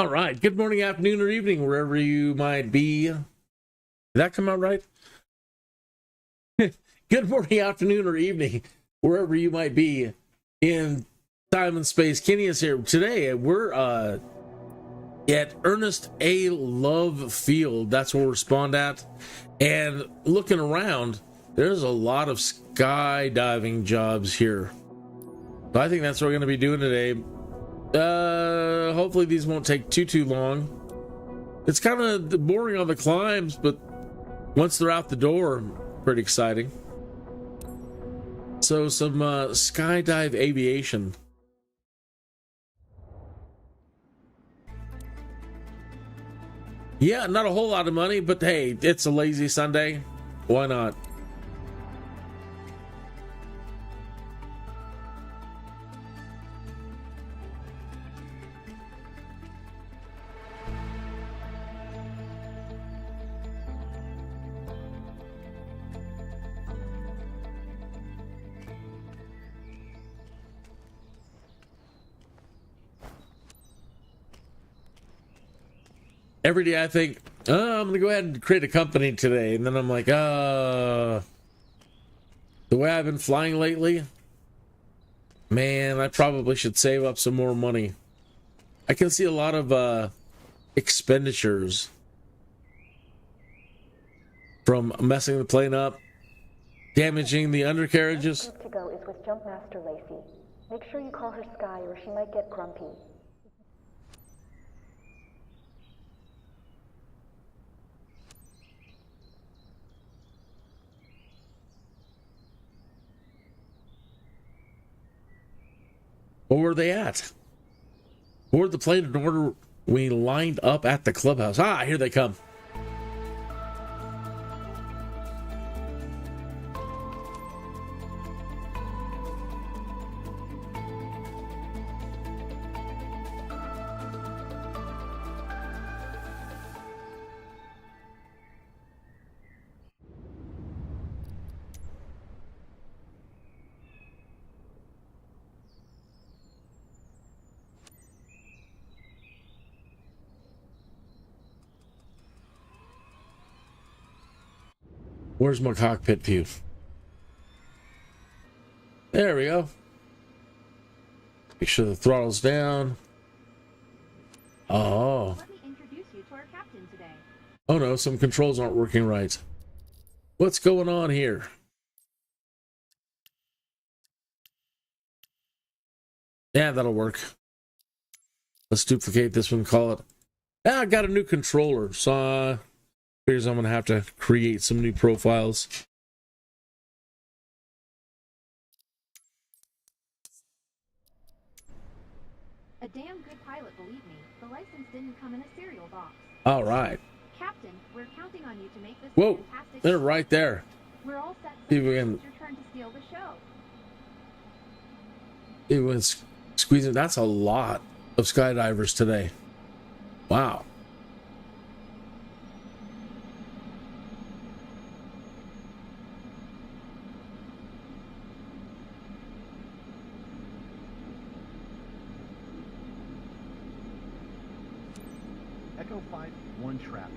All right. Good morning, afternoon, or evening, wherever you might be. Did that come out right? Good morning, afternoon, or evening, wherever you might be in time and space. Kenny is here. Today, we're at Ernest A. Love Field. That's where we're spawned at. And looking around, there's a lot of skydiving jobs here. So I think that's what we're going to be doing today. Hopefully these won't take too long. It's kind of boring on the climbs, but once they're out the door, pretty exciting. So some skydive aviation. Yeah, not a whole lot of money, but hey, it's a lazy Sunday. Why not? Every day I think, oh, I'm going to go ahead and create a company today. And then I'm like, the way I've been flying lately, man, I probably should save up some more money. I can see a lot of expenditures from messing the plane up, damaging the undercarriages. To go is with Jumpmaster Lacey. Make sure you call her Sky or she might get grumpy. Where were they at? Board the plane in order we lined up at the clubhouse. Ah, here they come. Where's my cockpit view? There we go. Make sure the throttle's down. Oh. Let me introduce you to our captain today. Oh no, some controls aren't working right. What's going on here? Yeah, that'll work. Let's duplicate this one, call it. Ah, I got a new controller, so figures I'm gonna have to create some new profiles. A damn good pilot, believe me. The license didn't come in a cereal box. All right. Captain, we're counting on you to make this Whoa, fantastic. they're right there. We're all set. See if we can. It's your turn to steal the show. It was squeezing. That's a lot of skydivers today. Wow. Echo 5-1 traffic.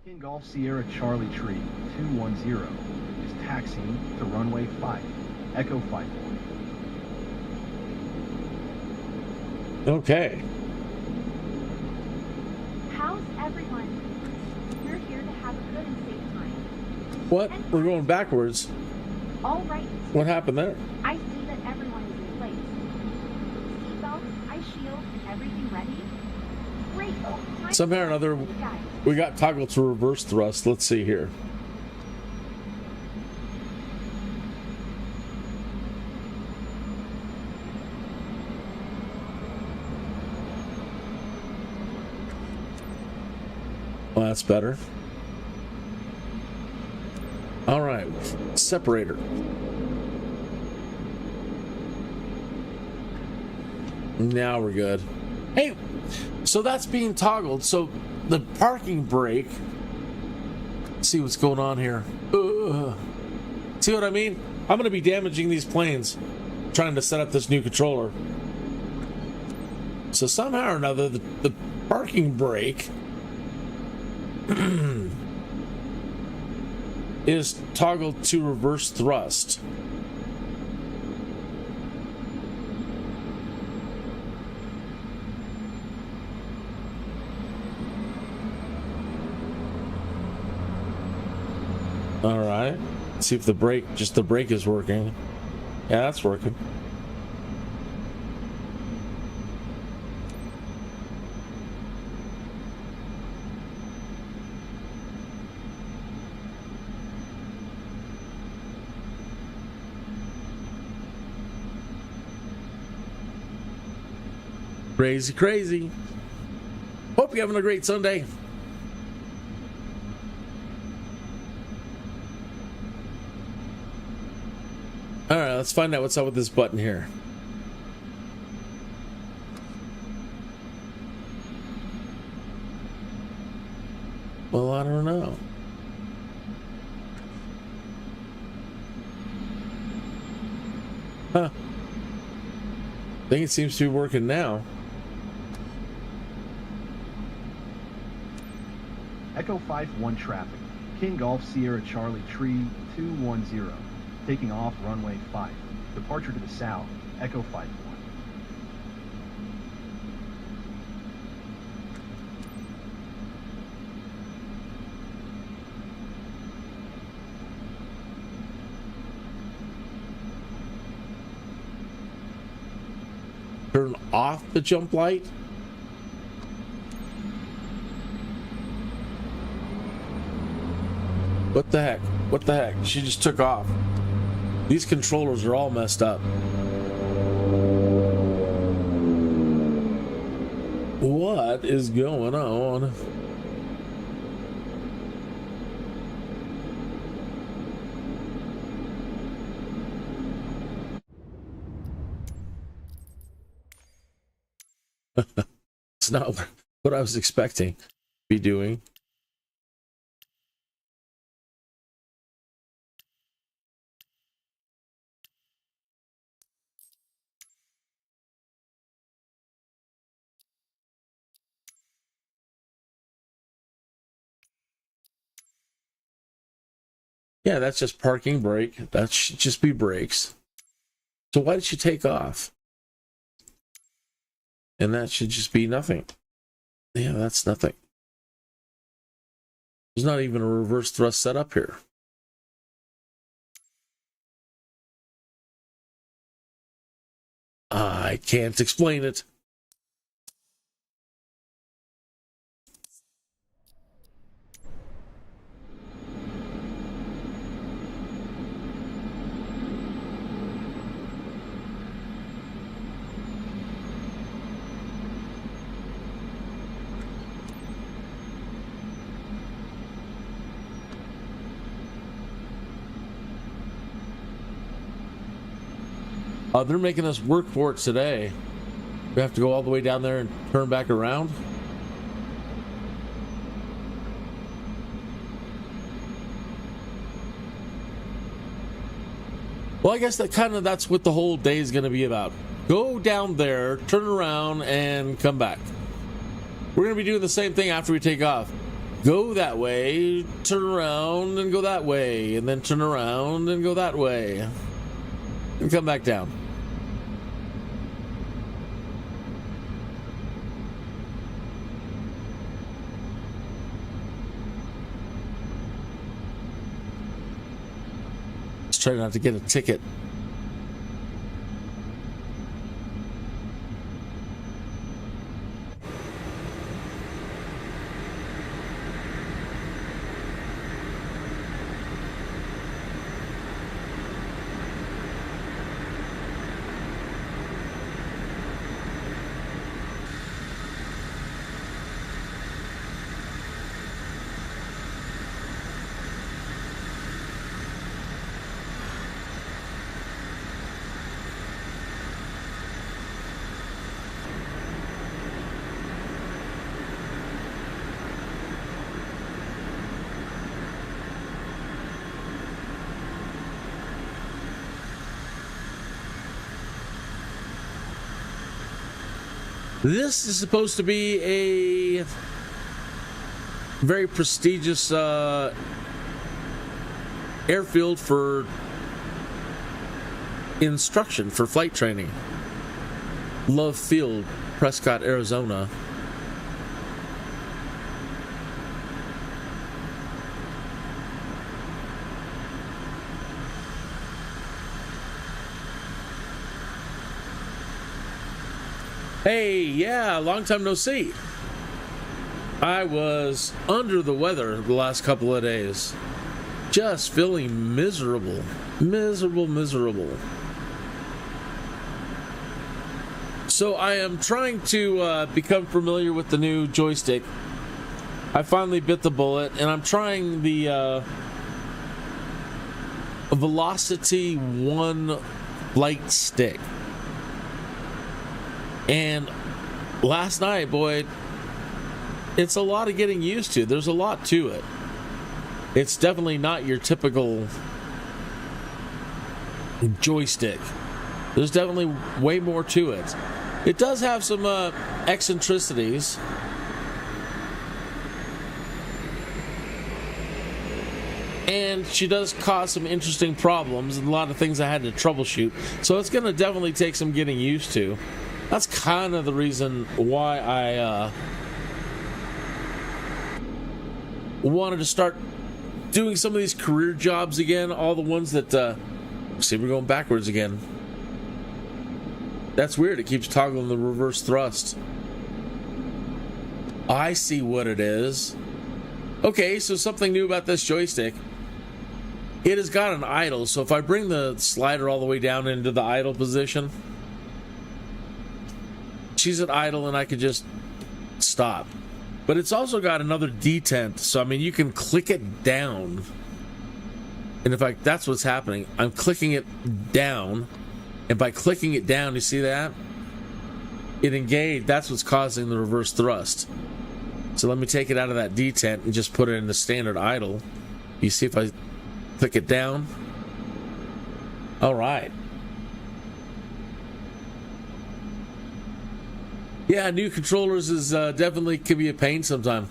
King Golf Sierra Charlie Tree 210 is taxiing to runway 5, Echo 5. Okay. How's everyone? We're here to have a good and safe time. What? We're going backwards. All right. What happened there? I see that everyone is in place. Seatbelt, ice shield, everything ready? Great. Time Somehow or another, guys. we got toggle to reverse thrust. Let's see here. Well, that's better. All right. right, separator. Now we're good. Hey, so that's being toggled. So the parking brake. Let's see what's going on here. See what I mean? I'm going to be damaging these planes trying to set up this new controller. So somehow or another, the parking brake is toggled to reverse thrust. All right. Let's see if the brake is working. Yeah, that's working. Crazy, crazy. Hope you're having a great Sunday. All right, let's find out what's up with this button here. Well, I don't know. Huh. I think it seems to be working now. Echo 5-1 traffic. King Golf Sierra Charlie Tree 210. Taking off runway 5. Departure to the south. Echo 5-1. Turn off the jump light. What the heck? What the heck? She just took off. These controllers are all messed up. What is going on? It's not what I was expecting to be doing. Yeah, that's just parking brake. That should just be brakes. So why did she take off? And that should just be nothing. Yeah, that's nothing. There's not even a reverse thrust set up here. I can't explain it. They're making us work for it today. We have to go all the way down there and turn back around. Well, I guess that's what the whole day is going to be about. Go down there, turn around, and come back. We're going to be doing the same thing after we take off. Go that way, turn around, and go that way, and then turn around and go that way, and come back down. Try not to get a ticket. This is supposed to be a very prestigious airfield for instruction, for flight training. Love Field, Prescott, Arizona. Hey, yeah, long time no see. I was under the weather the last couple of days. Just feeling miserable. Miserable. So I am trying to become familiar with the new joystick. I finally bit the bullet, and I'm trying the Velocity 1 light stick. And last night, boy, it's a lot of getting used to. There's a lot to it. It's definitely not your typical joystick. There's definitely way more to it. It does have some eccentricities. And she does cause some interesting problems and a lot of things I had to troubleshoot. So it's going to definitely take some getting used to. That's kind of the reason why I wanted to start doing some of these career jobs again. All the ones that... see, we're going backwards again. That's weird. It keeps toggling the reverse thrust. I see what it is. Okay, so something new about this joystick. It has got an idle, so if I bring the slider all the way down into the idle position, she's at idle and I could just stop. But it's also got another detent, so I mean you can click it down. And in fact, that's what's happening. I'm clicking it down, and by clicking it down, you see that? It engaged. That's what's causing the reverse thrust. So let me take it out of that detent and just put it in the standard idle. You see if I click it down? All right. Yeah, new controllers is definitely can be a pain sometimes.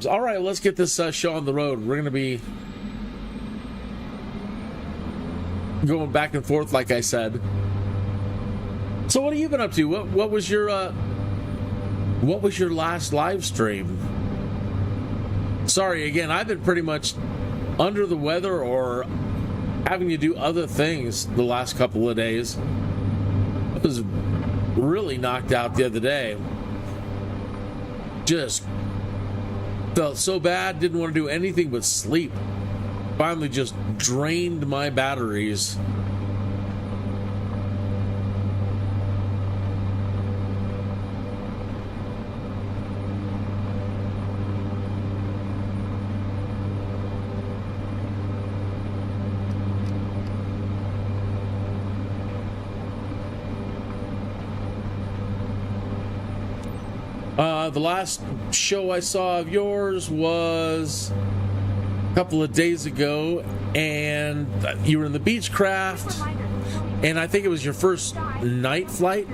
All right, let's get this show on the road. We're going to be going back and forth, like I said. So, what have you been up to? What was your last live stream? Sorry, again, I've been pretty much under the weather or having to do other things the last couple of days. I was really knocked out the other day. Just felt so bad, didn't want to do anything but sleep. Finally just drained my batteries. The last show I saw of yours was a couple of days ago, and you were in the Beechcraft, and I think it was your first night flight,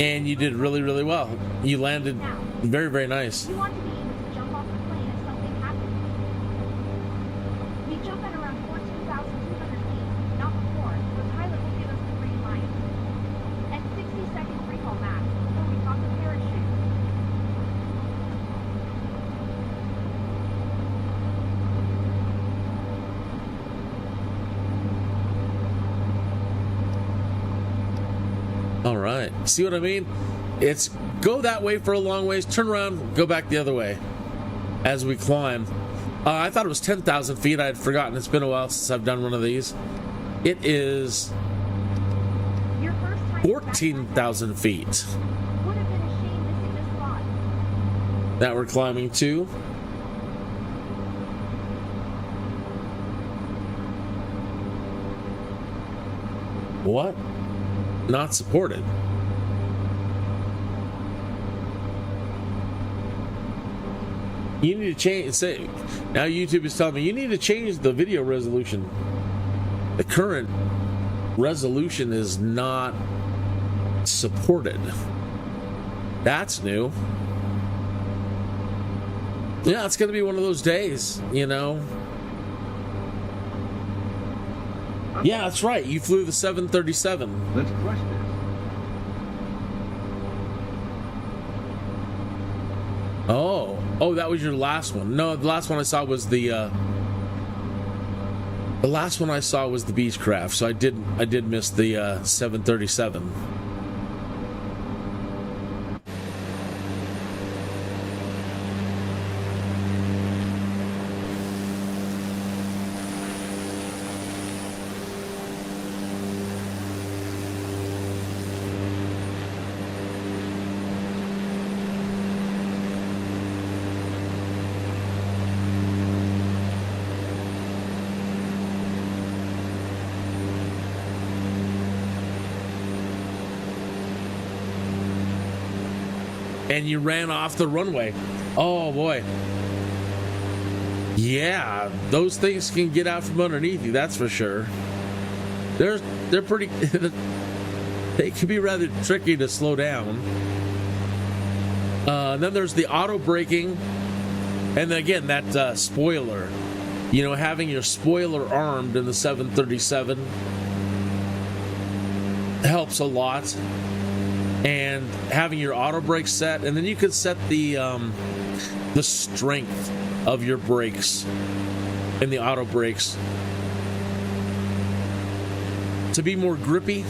and you did really, really well. You landed very, very nice. We want to be able to jump off the plane if something happens. We jump at around 14,200 feet, not before. The pilot will give us the green light. At 60 seconds recall max before we pop the parachute. All right. See what I mean? It's go that way for a long ways, turn around, go back the other way as we climb. I thought it was 10,000 feet. I had forgotten. It's been a while since I've done one of these. It is 14,000 feet Would have been a shame missing this spot. that we're climbing to. What? Not supported. You need to change. Say now, YouTube is telling me you need to change the video resolution. The current resolution is not supported. That's new. Yeah, it's going to be one of those days, you know. Yeah, that's right. You flew the 737. Let's crush this. Oh, that was your last one. No, the last one I saw was the last one I saw was the Beechcraft. So I did miss the 737. And you ran off the runway. Oh boy. Yeah, those things can get out from underneath you, that's for sure. They're pretty they can be rather tricky to slow down. Then there's the auto braking, and then again that spoiler. You know, having your spoiler armed in the 737 helps a lot. And having your auto brake set, and then you could set the strength of your brakes in the auto brakes to be more grippy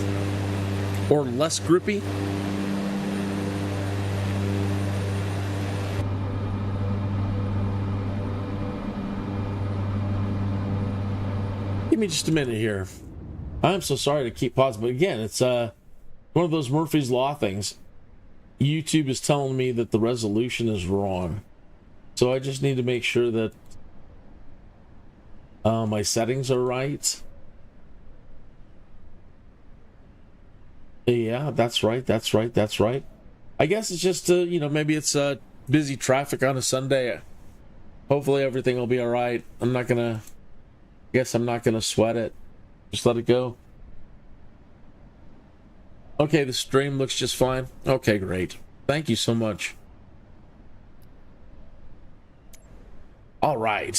or less grippy. Give me just a minute here. I'm so sorry to keep pausing, but again, it's one of those Murphy's Law things. YouTube is telling me that the resolution is wrong. So I just need to make sure that my settings are right. Yeah, that's right. I guess it's just, you know, maybe it's busy traffic on a Sunday. Hopefully everything will be all right. I'm not going to sweat it. Just let it go. Okay, the stream looks just fine. Okay, great. Thank you so much. All right.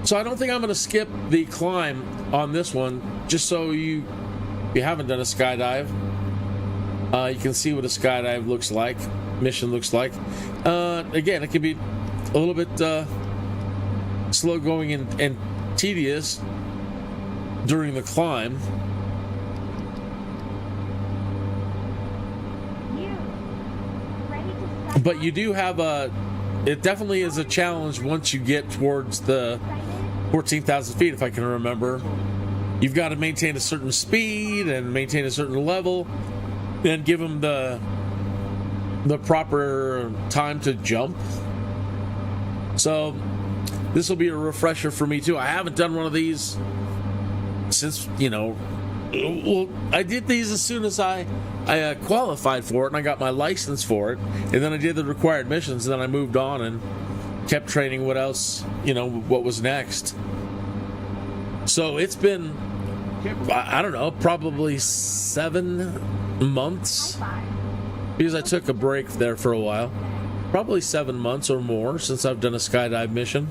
So I don't think I'm going to skip the climb on this one, just so if you haven't done a skydive, you can see what a skydive looks like, mission looks like. Again, it can be a little bit slow going and tedious during the climb. But you do have it definitely is a challenge once you get towards the 14,000 feet, if I can remember. You've got to maintain a certain speed and maintain a certain level, and give them the proper time to jump. So this will be a refresher for me too. I haven't done one of these since, you know, well, I did these as soon as I qualified for it and I got my license for it, and then I did the required missions, and then I moved on and kept training what else, you know, what was next. So it's been, I don't know, probably 7 months, because I took a break there for a while. Probably 7 months or more since I've done a skydive mission.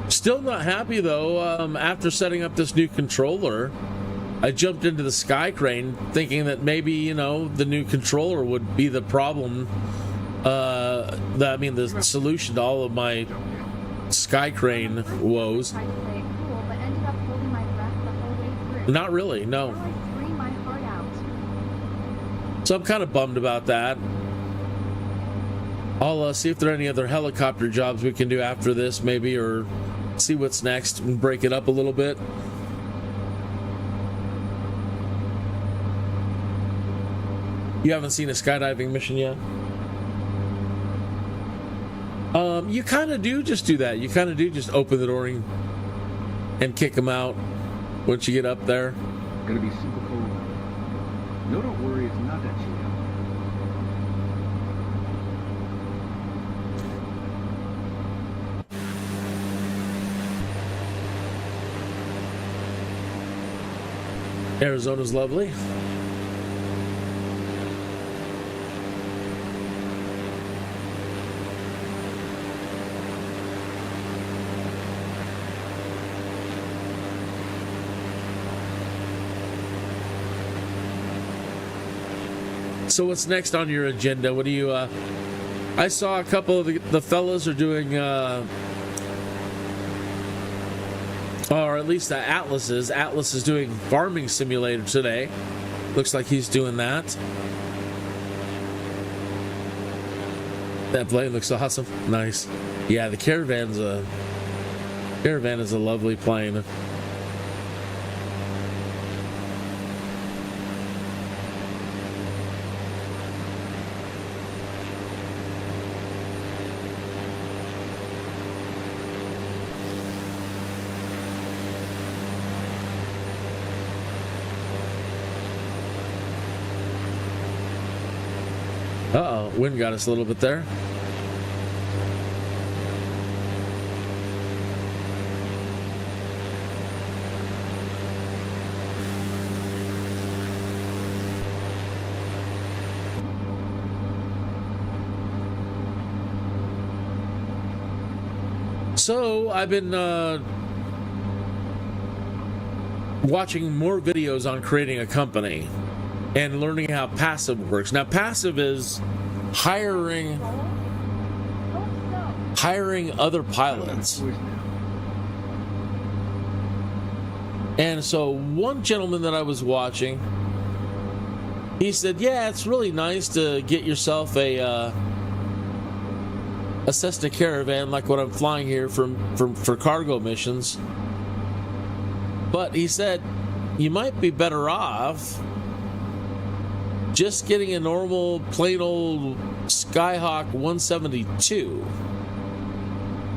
Still not happy though. After setting up this new controller, I jumped into the Sky Crane thinking that maybe, you know, the new controller would be the problem. The solution to all of my Sky Crane woes. Not really, no. So I'm kind of bummed about that. I'll see if there are any other helicopter jobs we can do after this, maybe, or see what's next and break it up a little bit. You haven't seen a skydiving mission yet? You kind of do just do that. You kind of do just open the door and kick them out once you get up there. Gonna be super cold. No, don't worry, it's not that chilly out there. Arizona's lovely. So what's next on your agenda? What do you I saw a couple of the fellas are doing or at least the Atlas is doing farming simulator today. Looks like he's doing that. That plane looks awesome. Nice. Yeah, the Caravan is a lovely plane. Uh-oh, wind got us a little bit there. So, I've been watching more videos on creating a company and learning how passive works. Now, passive is hiring other pilots. And so one gentleman that I was watching, he said, yeah, it's really nice to get yourself a Cessna Caravan like what I'm flying here for cargo missions. But he said, you might be better off just getting a normal, plain old Skyhawk 172.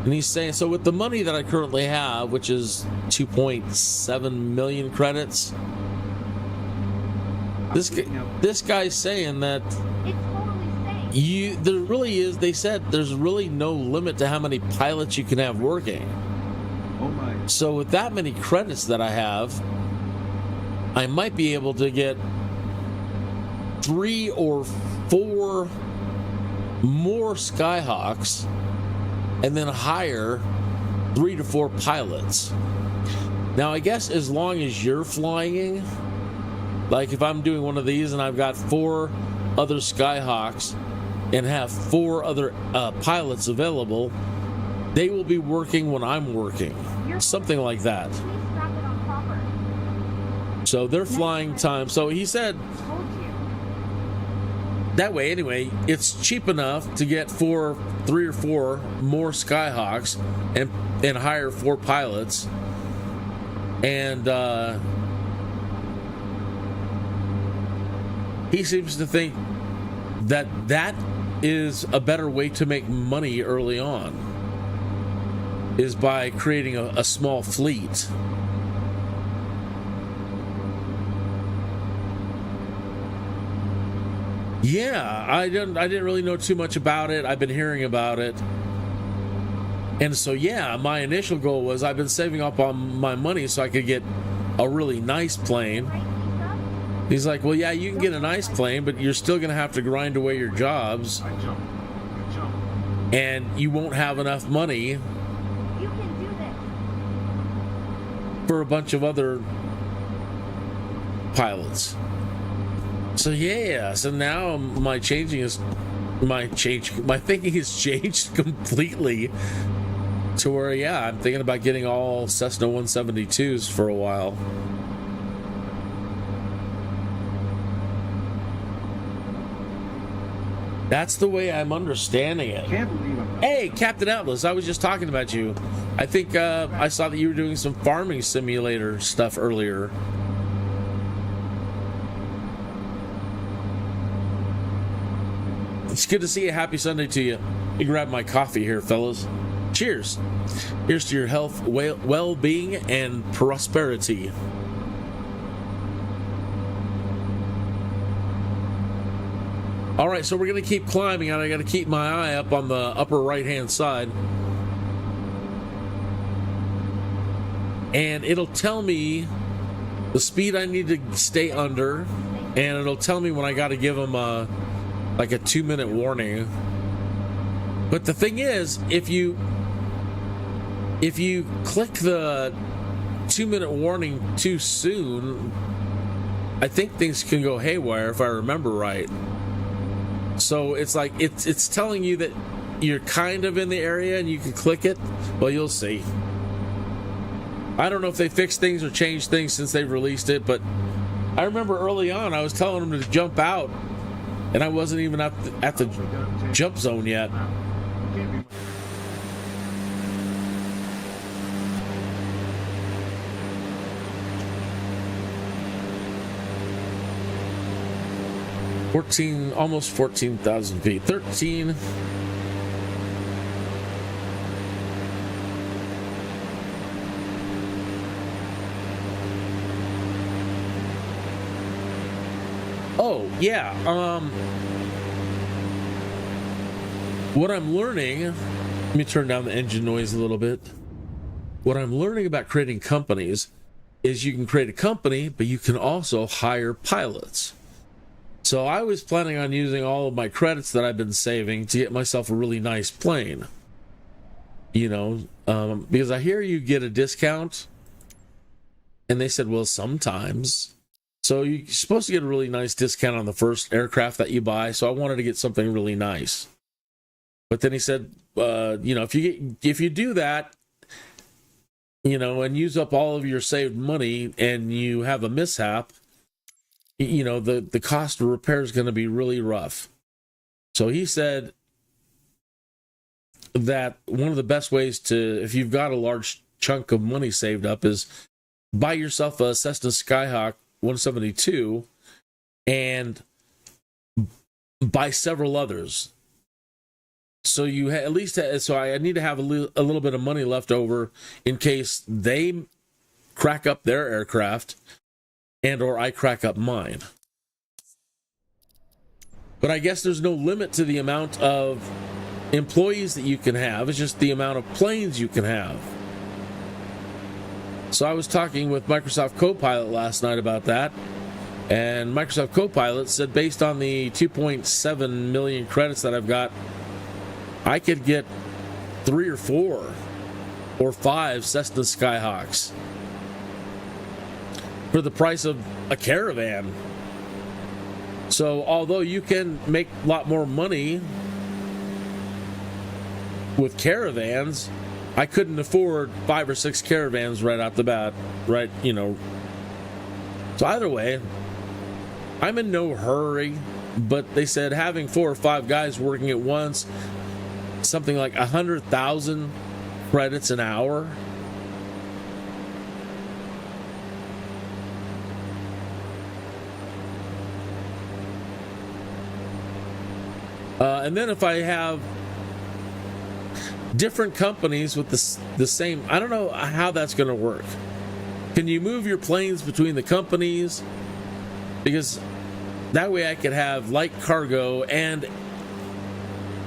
And he's saying, so with the money that I currently have, which is 2.7 million credits, this guy's saying that there really is, they said there's really no limit to how many pilots you can have working. Oh my. So with that many credits that I have, I might be able to get 3 or 4 more Skyhawks and then hire 3 to 4 pilots. Now, I guess as long as you're flying, like if I'm doing one of these and I've got 4 other Skyhawks and have 4 other pilots available, they will be working when I'm working. Something like that. So their flying time. So he said that way, anyway, it's cheap enough to get 3 or 4 more Skyhawks and hire 4 pilots. And he seems to think that is a better way to make money early on, is by creating a small fleet. Yeah, I didn't really know too much about it. I've been hearing about it. And so, yeah, my initial goal was I've been saving up on my money so I could get a really nice plane. He's like, well, yeah, you can get a nice plane, but you're still going to have to grind away your jobs. And you won't have enough money for a bunch of other pilots. So yeah, so now my thinking has changed completely to where, yeah, I'm thinking about getting all Cessna 172s for a while. That's the way I'm understanding it. Hey, Captain Atlas, I was just talking about you. I think I saw that you were doing some farming simulator stuff earlier. It's good to see you. Happy Sunday to you. Let me grab my coffee here, fellas. Cheers. Here's to your health, well-being, and prosperity. All right, so we're going to keep climbing, and I got to keep my eye up on the upper right-hand side. And it'll tell me the speed I need to stay under, and it'll tell me when I got to give them like a 2-minute warning. But the thing is, if you click the 2-minute warning too soon, I think things can go haywire if I remember right. So it's like it's telling you that you're kind of in the area and you can click it. Well, you'll see. I don't know if they fixed things or changed things since they've released it, but I remember early on I was telling them to jump out, and I wasn't even at the jump zone yet. Almost 14,000 feet. 13. Oh, yeah. What I'm learning, let me turn down the engine noise a little bit. What I'm learning about creating companies is you can create a company, but you can also hire pilots. So I was planning on using all of my credits that I've been saving to get myself a really nice plane. You know, because I hear you get a discount. And they said, well, sometimes. So you're supposed to get a really nice discount on the first aircraft that you buy. So I wanted to get something really nice. But then he said, you know, if you do that, you know, and use up all of your saved money and you have a mishap, you know, the cost of repair is going to be really rough. So he said that one of the best ways to, if you've got a large chunk of money saved up, is buy yourself a Cessna Skyhawk 172 and buy several others. So you at least, so I need to have a little bit of money left over in case they crack up their aircraft and or I crack up mine. But I guess there's no limit to the amount of employees that you can have. It's just the amount of planes you can have. So I was talking with Microsoft Copilot last night about that. And Microsoft Copilot said based on the 2.7 million credits that I've got, I could get 3 or 4 or 5 Cessna Skyhawks for the price of a Caravan. So although you can make a lot more money with Caravans, I couldn't afford 5 or 6 Caravans right out the bat, right, you know. So either way, I'm in no hurry, but they said having 4 or 5 guys working at once, something like 100,000 credits an hour. And then if I have different companies with the same, I don't know how that's going to work. Can you move your planes between the companies? Because that way I could have light cargo and,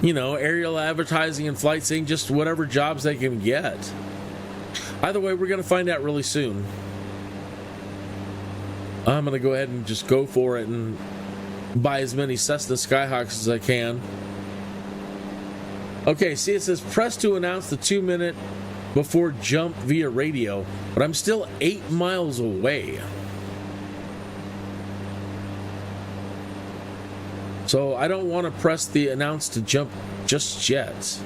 you know, aerial advertising and flight seeing, just whatever jobs they can get. Either way, we're going to find out really soon. I'm going to go ahead and just go for it and buy as many Cessna Skyhawks as I can. Okay, see, it says press to announce the 2-minute before jump via radio, but I'm still 8 miles away. So I don't want to press the announce to jump just yet.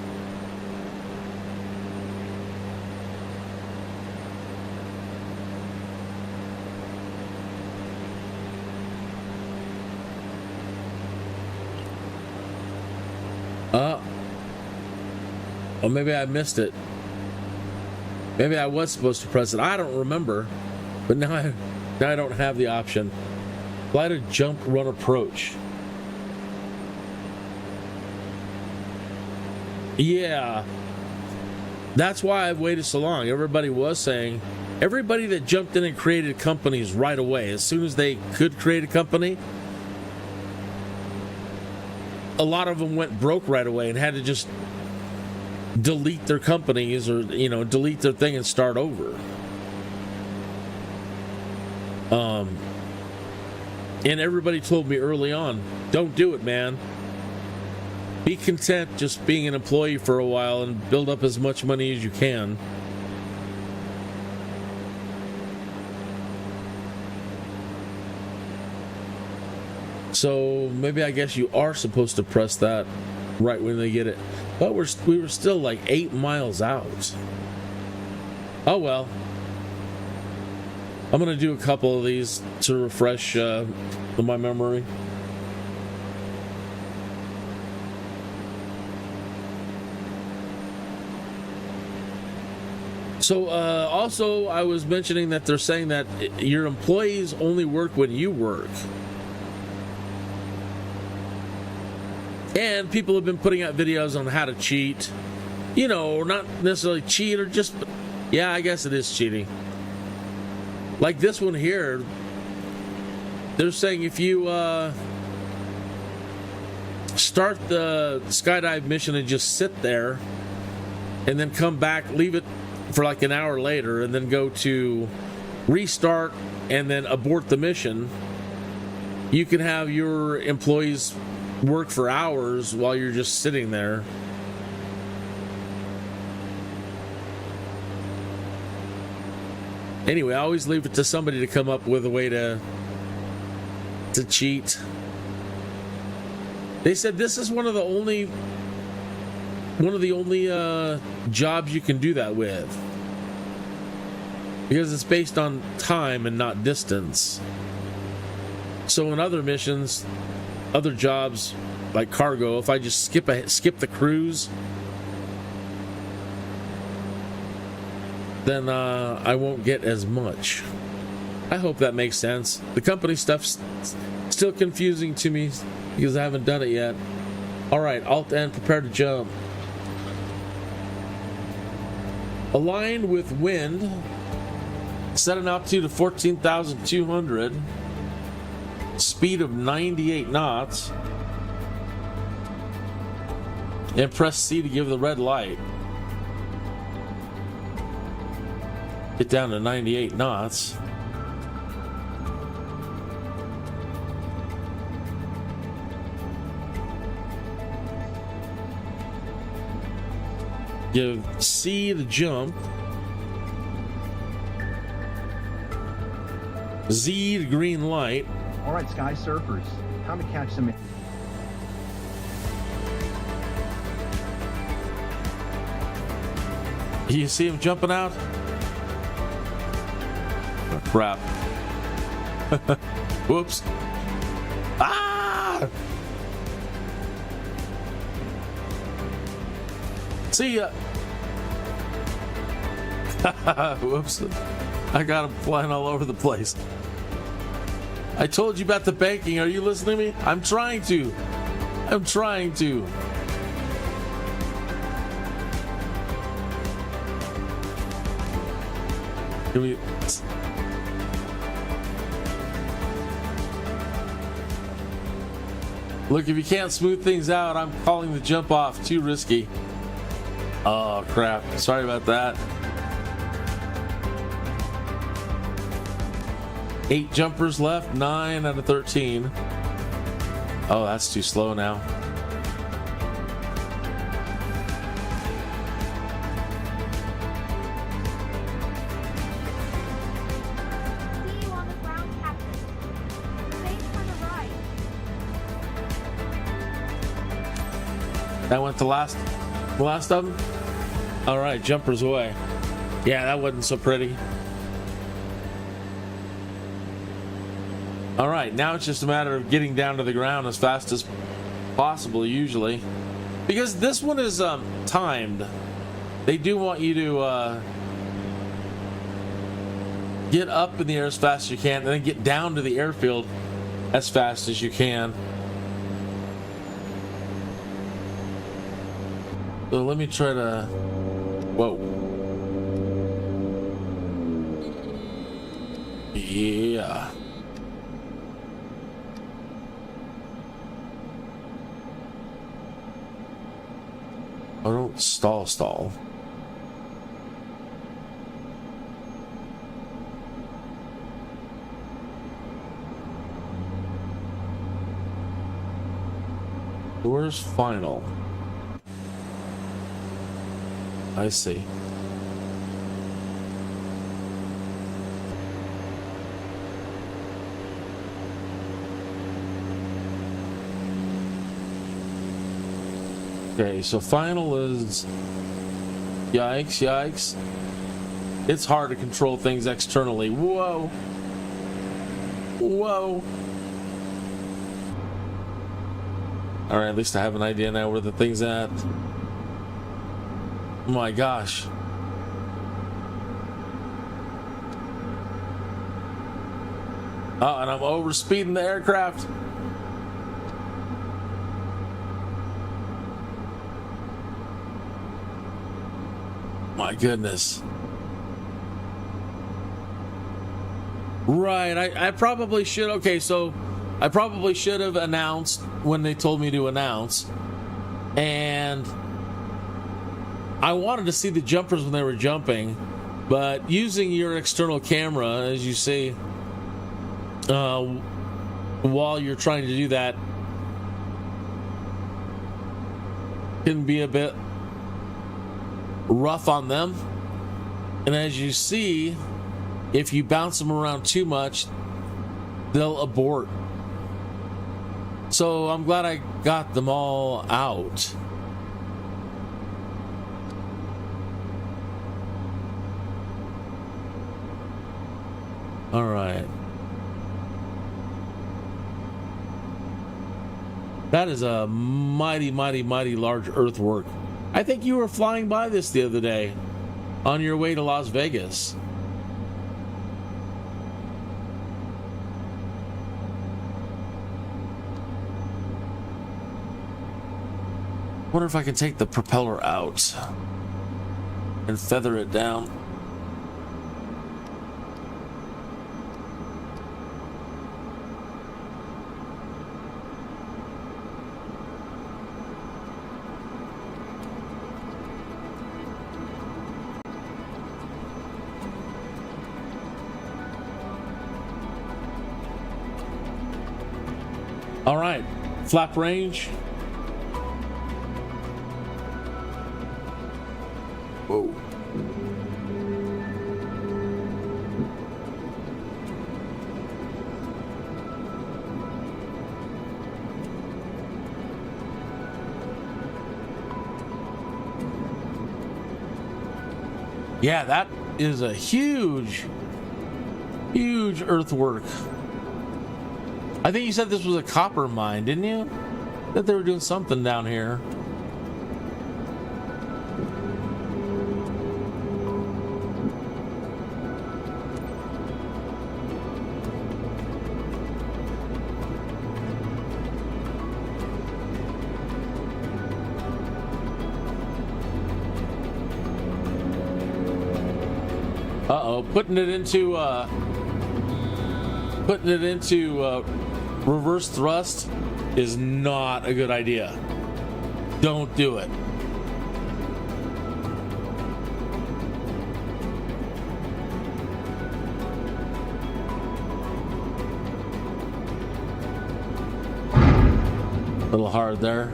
Or maybe I missed it. Maybe I was supposed to press it. I don't remember. But now I don't have the option. Fly to jump, run, approach. Yeah. That's why I've waited so long. Everybody was saying, everybody that jumped in and created companies right away, as soon as they could create a company, a lot of them went broke right away and had to just delete their companies or, you know, delete their thing and start over. And everybody told me early on, don't do it, man. Be content just being an employee for a while and build up as much money as you can. So maybe I guess you are supposed to press that right when they get it. But we were still like 8 miles out. Oh well. I'm going to do a couple of these to refresh my memory. So also I was mentioning that they're saying that your employees only work when you work. And people have been putting out videos on how to cheat. You know, not necessarily cheat or just... Yeah, I guess it is cheating. Like this one here, they're saying if you start the skydive mission and just sit there and then come back, leave it for like an hour later and then go to restart and then abort the mission, you can have your employees work for hours while you're just sitting there. Anyway, I always leave it to somebody to come up with a way to cheat. They said this is one of the only jobs you can do that with, because it's based on time and not distance. So in other missions, other jobs like cargo, if I just skip the cruise, then I won't get as much. I hope that makes sense. The company stuff's still confusing to me because I haven't done it yet. Alright, Alt N, prepare to jump. Aligned with wind, set an altitude of 14,200, speed of 98 knots, and press C to give the red light. Get down to 98 knots. Give C to jump. Z to green light. All right, Sky Surfers, time to catch some... You see him jumping out? Oh, crap. Whoops. Ah! See ya. Whoops. I got him flying all over the place. I told you about the banking. Are you listening to me? I'm trying to. Can we... Look, if you can't smooth things out, I'm calling the jump off. Too risky. Oh, crap. Sorry about that. 8 jumpers left, 9 out of 13. Oh, that's too slow now. See you on the ground, Captain. Thanks for the ride. That went the last of them? All right, jumpers away. Yeah, that wasn't so pretty. All right, now it's just a matter of getting down to the ground as fast as possible, usually. Because this one is timed. They do want you to get up in the air as fast as you can, and then get down to the airfield as fast as you can. So let me try to... Whoa. Yeah. Oh, don't stall. Where's final? I see. Okay, so final is... Yikes. It's hard to control things externally. Whoa. Alright, at least I have an idea now where the thing's at. Oh my gosh. Oh, and I'm overspeeding the aircraft. My goodness. Right, I probably should. Okay, so I probably should have announced when they told me to announce. And I wanted to see the jumpers when they were jumping, but using your external camera, as you see, while you're trying to do that, can be a bit rough on them. And as you see, if you bounce them around too much, they'll abort. So I'm glad I got them all out. All right. That is a mighty large earthwork. I think you were flying by this the other day on your way to Las Vegas. Wonder if I can take the propeller out and feather it down. All right, flap range. Whoa. Yeah, that is a huge earthwork. I think you said this was a copper mine, didn't you? That they were doing something down here. Uh-oh, putting it into reverse thrust is not a good idea. Don't do it. A little hard there.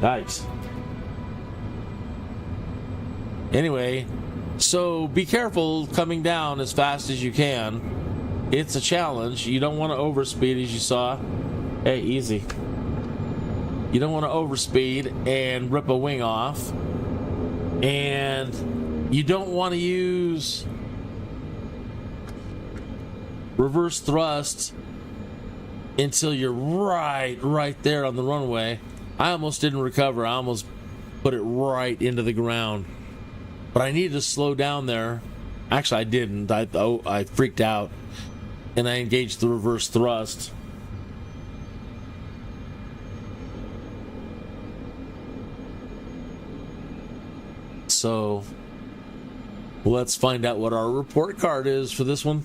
Nice. Anyway, so be careful coming down as fast as you can. It's a challenge. You don't want to overspeed, as you saw. Hey, easy. You don't want to overspeed and rip a wing off. And you don't want to use reverse thrust until you're right there on the runway. I almost didn't recover. I almost put it right into the ground. But I needed to slow down there. Actually, I didn't. I freaked out. And I engaged the reverse thrust. So, let's find out what our report card is for this one.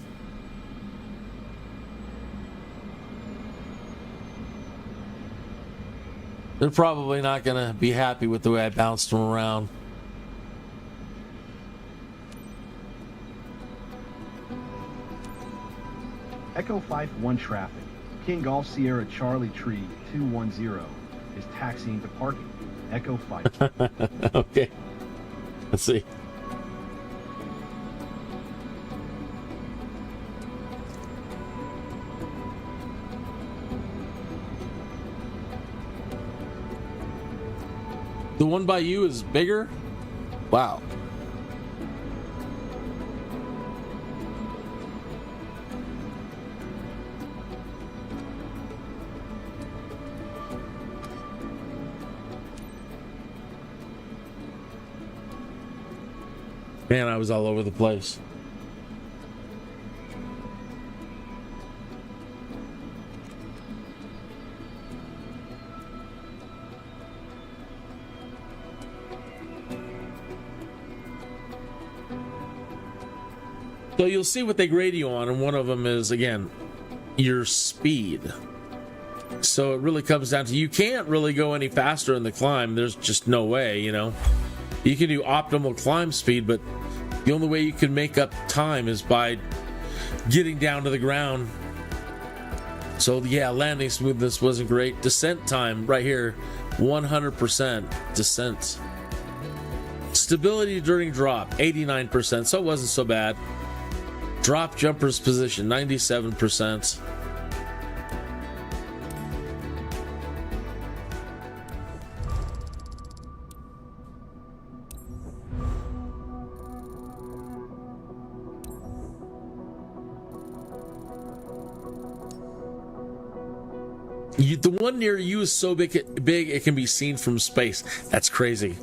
They're probably not going to be happy with the way I bounced them around. Echo 5-1 traffic. King Golf Sierra Charlie Tree 210 is taxiing to parking. Echo 5. Okay. Let's see. The one by you is bigger? Wow. Man, I was all over the place. So you'll see what they grade you on, and one of them is, again, your speed. So it really comes down to, you can't really go any faster in the climb. There's just no way, you know. You can do optimal climb speed, but the only way you can make up time is by getting down to the ground. So yeah, landing smoothness wasn't great. Descent time right here, 100% descent. Stability during drop, 89%, so it wasn't so bad. Drop jumper's position, 97%. The one near you is so big it can be seen from space. That's crazy.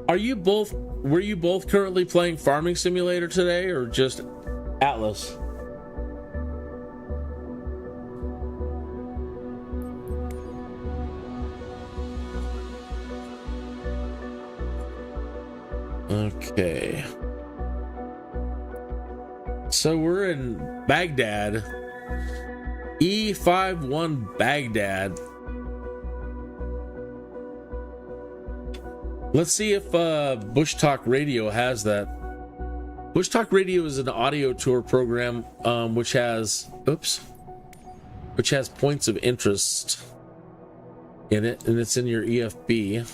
Were you both currently playing Farming Simulator today, or just Atlas? Okay. So we're in Baghdad. E51 Baghdad. Let's see if Bush Talk Radio has that. Bush Talk Radio is an audio tour program which has points of interest in it, and it's in your EFB.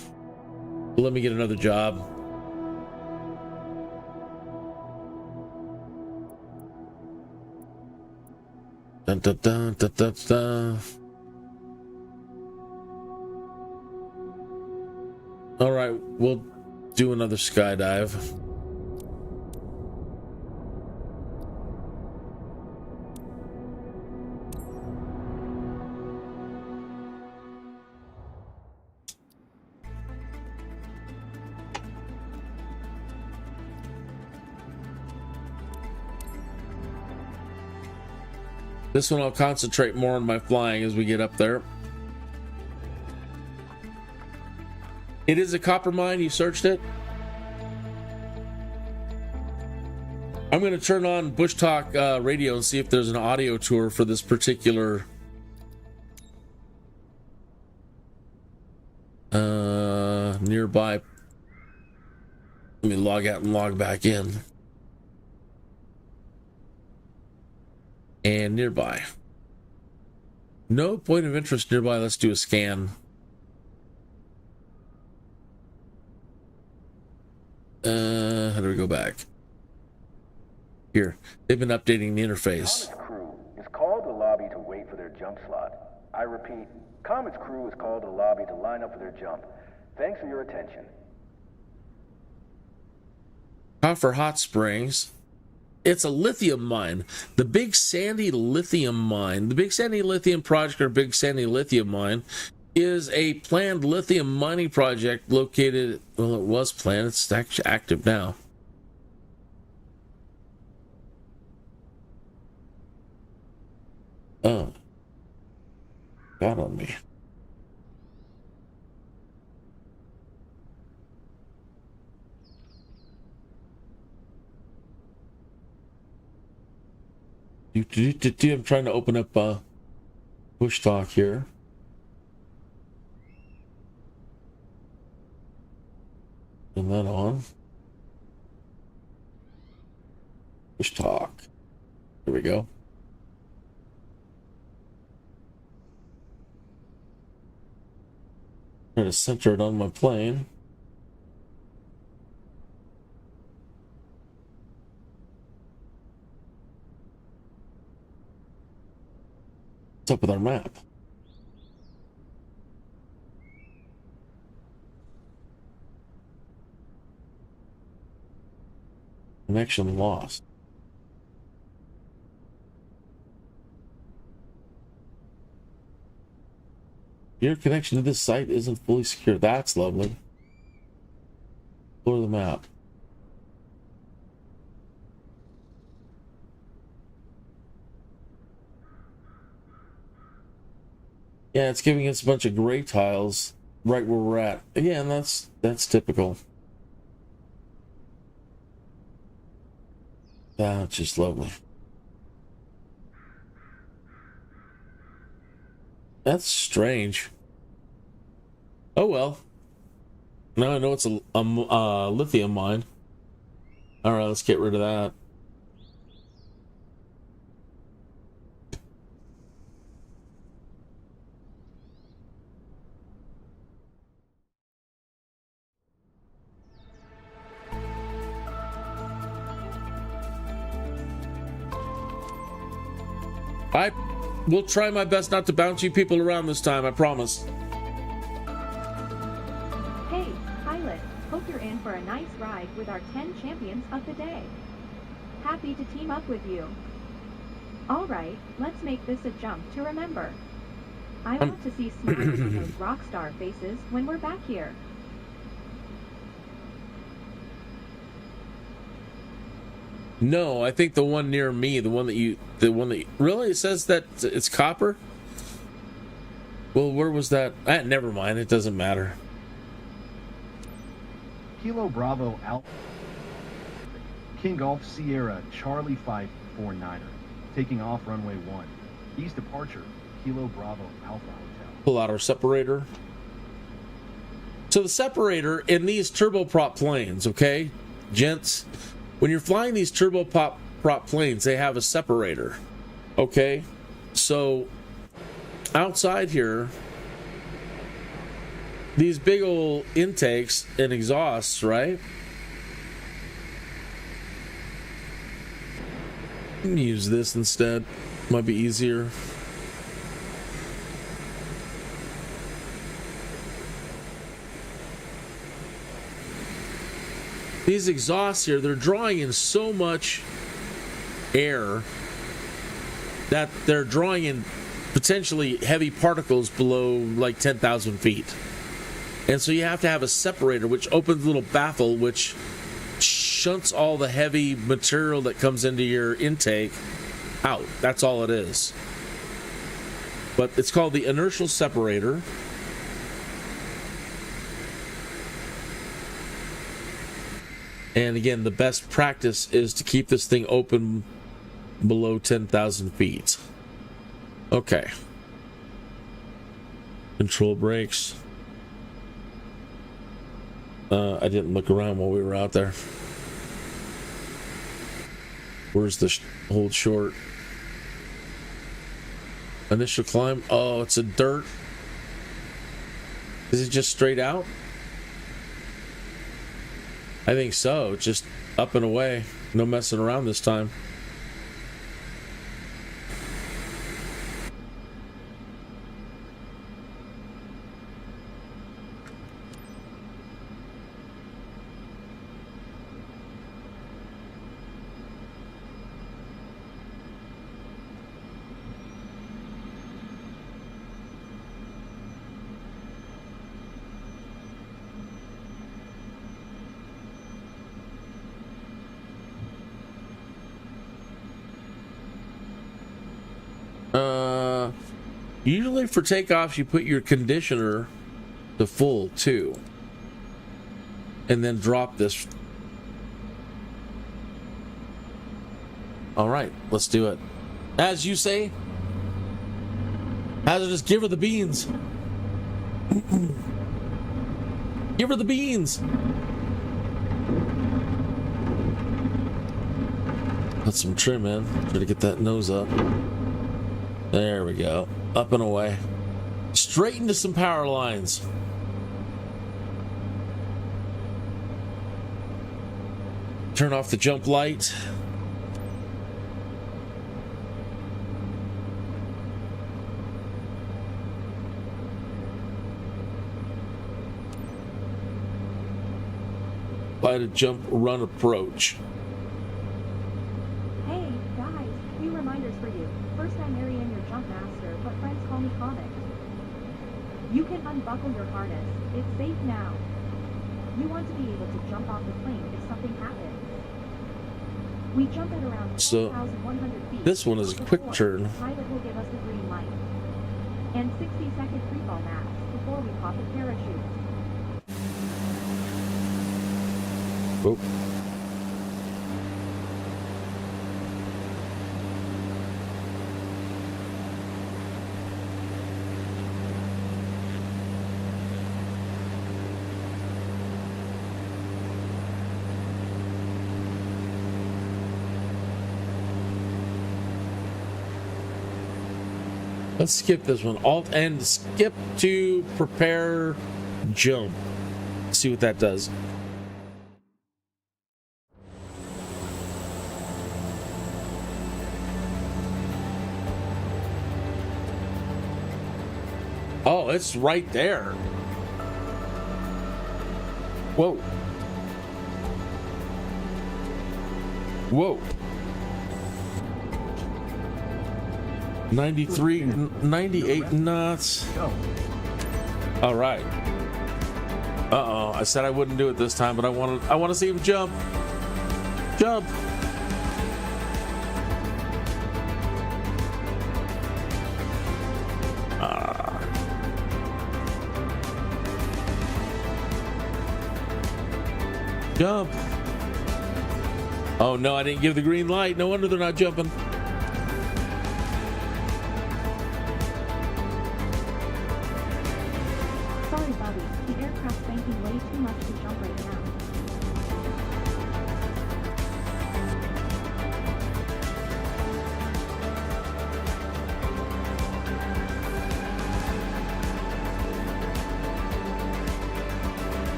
Let me get another job. Dun, dun, dun, dun, dun, dun. All right, we'll do another skydive. This one I'll concentrate more on my flying as we get up there. It is a copper mine. You searched it? I'm going to turn on Bush Talk Radio and see if there's an audio tour for this particular nearby. Let me log out and log back in. And nearby. No point of interest nearby. Let's do a scan. How do we go back? Here. They've been updating the interface. Comet's crew is called to lobby to wait for their jump slot. I repeat, Comet's crew is called to lobby to line up for their jump. Thanks for your attention. Coffer Hot Springs. It's a lithium mine. The Big Sandy Lithium Mine. The Big Sandy Lithium Project, or Big Sandy Lithium Mine, is a planned lithium mining project located, well, it was planned, it's actually active now. Oh. Got on me. I'm trying to open up push talk here. Turn that on. Push talk. Here we go. Trying to center it on my plane. What's up with our map? Connection lost. Your connection to this site isn't fully secure. That's lovely. Explore the map. Yeah, it's giving us a bunch of gray tiles right where we're at. Again, that's typical. That's just lovely. That's strange. Oh well. Now I know it's a lithium mine. All right, let's get rid of that. I will try my best not to bounce you people around this time, I promise. Hey, pilot. Hope you're in for a nice ride with our 10 champions of the day. Happy to team up with you. All right, let's make this a jump to remember. I want to see smiles on those rock star faces when we're back here. No, I think the one near me, the one that really, it says that it's copper? Well, where was that? Never mind, it doesn't matter. Kilo Bravo Alpha. King Golf Sierra Charlie 549er. Taking off runway 1. East departure, Kilo Bravo Alpha Hotel. Pull out our separator. So the separator in these turboprop planes, okay, gents, when you're flying these turboprop planes, they have a separator, okay? So outside here, these big old intakes and exhausts, right? Let me use this instead. Might be easier. These exhausts here, they're drawing in so much air that they're drawing in potentially heavy particles below like 10,000 feet. And so you have to have a separator which opens a little baffle which shunts all the heavy material that comes into your intake out. That's all it is. But it's called the inertial separator. And again, the best practice is to keep this thing open below 10,000 feet. Okay. Control brakes. I didn't look around while we were out there. Where's the hold short? Initial climb. Oh, it's a dirt. Is it just straight out? I think so. Just up and away. No messing around this time. Usually for takeoffs, you put your conditioner to full too, and then drop this. All right, let's do it. As you say, hazardous, give her the beans. Give her the beans. Put some trim in. Try to get that nose up. There we go. Up and away. Straight into some power lines. Turn off the jump light. Light a jump, run, approach. Hey, guys, few reminders for you. First, I'm Mary and your jump master, but friends call me Comic. You can unbuckle your harness. It's safe now. You want to be able to jump off the plane if something happens. We jump at around 4,100 feet. This one is a quick turn. The pilot will give us the green light. And 60-second freefall max before we pop the parachute. Oh. Let's skip this one. Alt and skip to prepare jump. See what that does. Oh, it's right there. Whoa. Whoa. 93, 98 knots. All right. Uh-oh. I said I wouldn't do it this time, but I want to see him jump. Jump. Jump. Oh no, I didn't give the green light. No wonder they're not jumping. Sorry, Bobby. The aircraft's banking way too much to jump right now.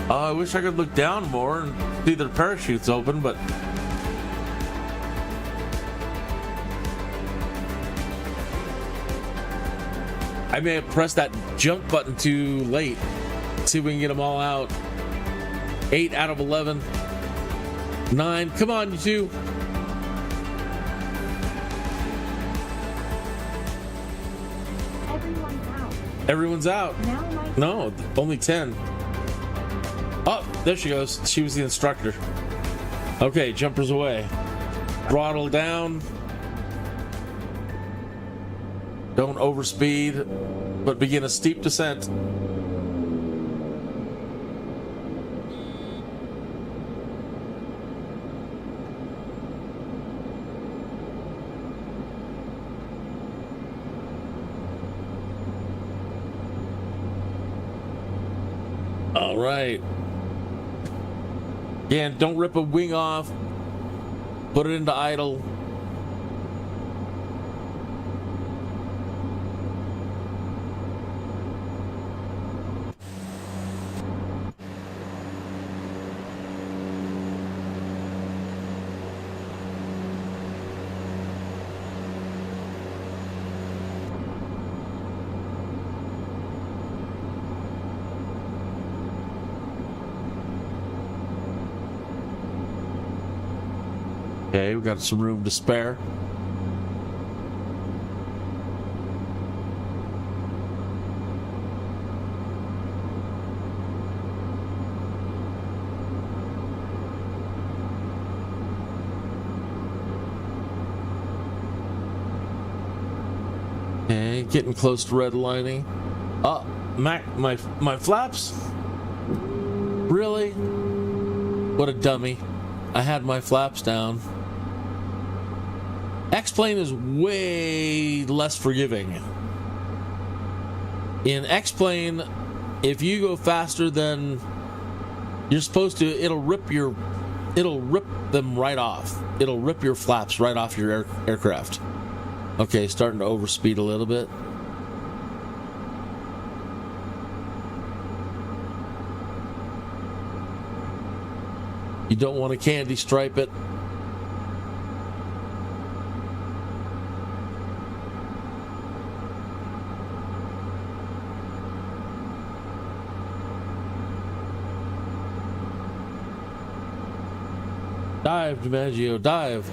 I wish I could look down more and see their parachutes open, but I may have pressed that jump button too late. See if we can get them all out. 8 out of 11. 9. Come on, you two. Everyone's out. Everyone's out. Now my No, only 10. Oh, there she goes. She was the instructor. Okay, jumpers away. Throttle down. Don't overspeed, but begin a steep descent. All right. Again, don't rip a wing off. Put it into idle. Okay, we got some room to spare. Okay, getting close to redlining. Oh, my flaps? Really? What a dummy. I had my flaps down. X-Plane is way less forgiving. In X-Plane, if you go faster than you're supposed to, it'll rip them right off. It'll rip your flaps right off your aircraft. Okay, starting to overspeed a little bit. You don't want to candy stripe it. Dive, DiMaggio, dive.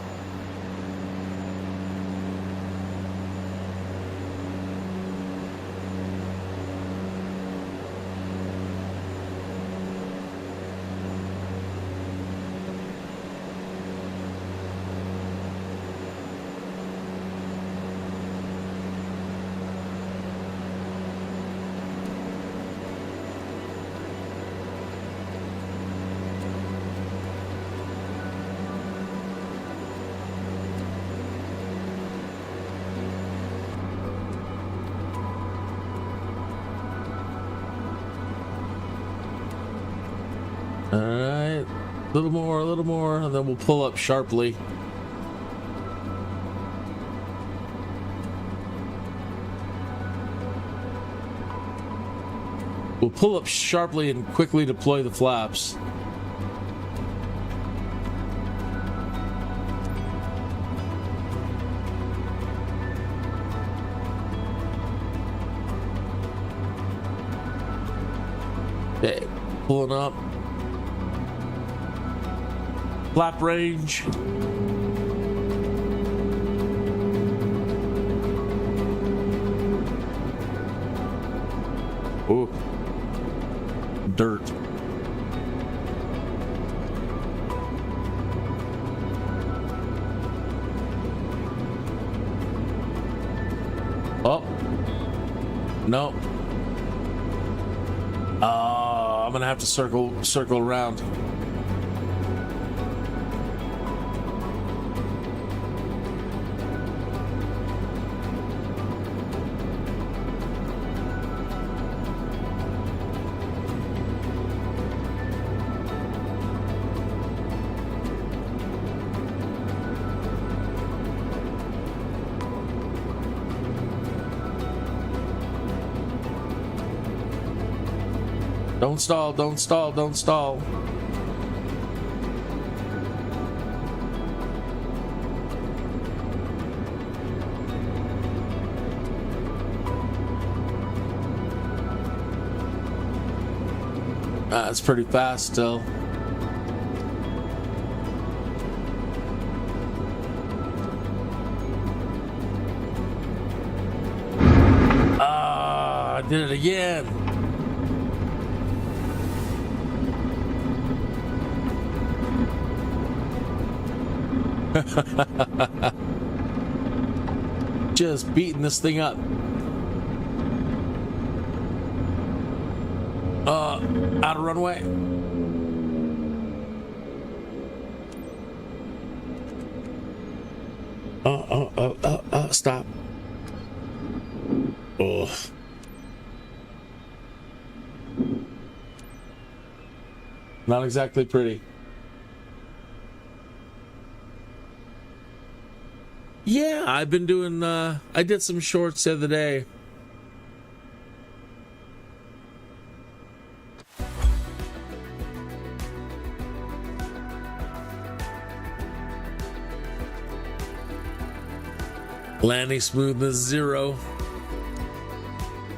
Alright, a little more, and then we'll pull up sharply. We'll pull up sharply and quickly deploy the flaps. Okay, pulling up. Flap range. Ooh. Dirt. Oh. No. I'm gonna have to circle around. Don't stall, don't stall, don't stall. It's pretty fast still. I did it again. Just beating this thing up. Out of runway. Stop. Oh. Not exactly pretty. Yeah, I've been doing, I did some shorts the other day. Landing smoothness 0.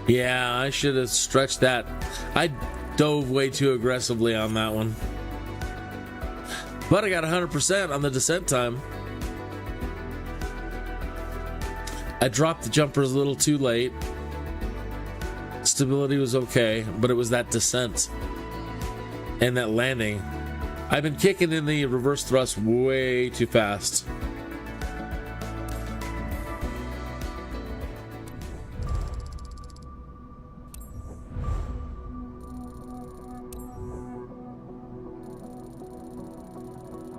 Yeah, I should have stretched that. I dove way too aggressively on that one. But I got 100% on the descent time. I dropped the jumpers a little too late. Stability was okay, but it was that descent and that landing. I've been kicking in the reverse thrust way too fast.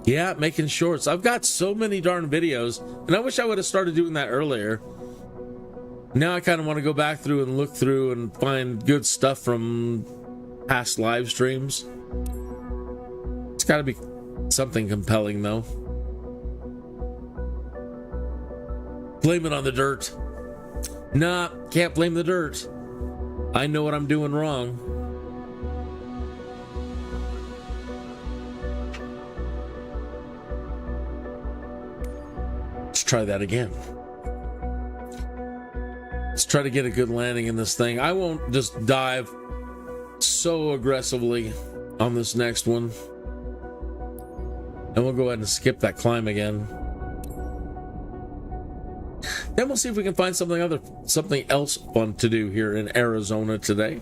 Yeah, making shorts. I've got so many darn videos, and I wish I would have started doing that earlier. Now I kind of want to go back through and look through and find good stuff from past live streams. It's got to be something compelling, though. Blame it on the dirt. Nah, can't blame the dirt. I know what I'm doing wrong. Let's try that again. Let's try to get a good landing in this thing. I won't just dive so aggressively on this next one. And we'll go ahead and skip that climb again. Then we'll see if we can find something else fun to do here in Arizona today.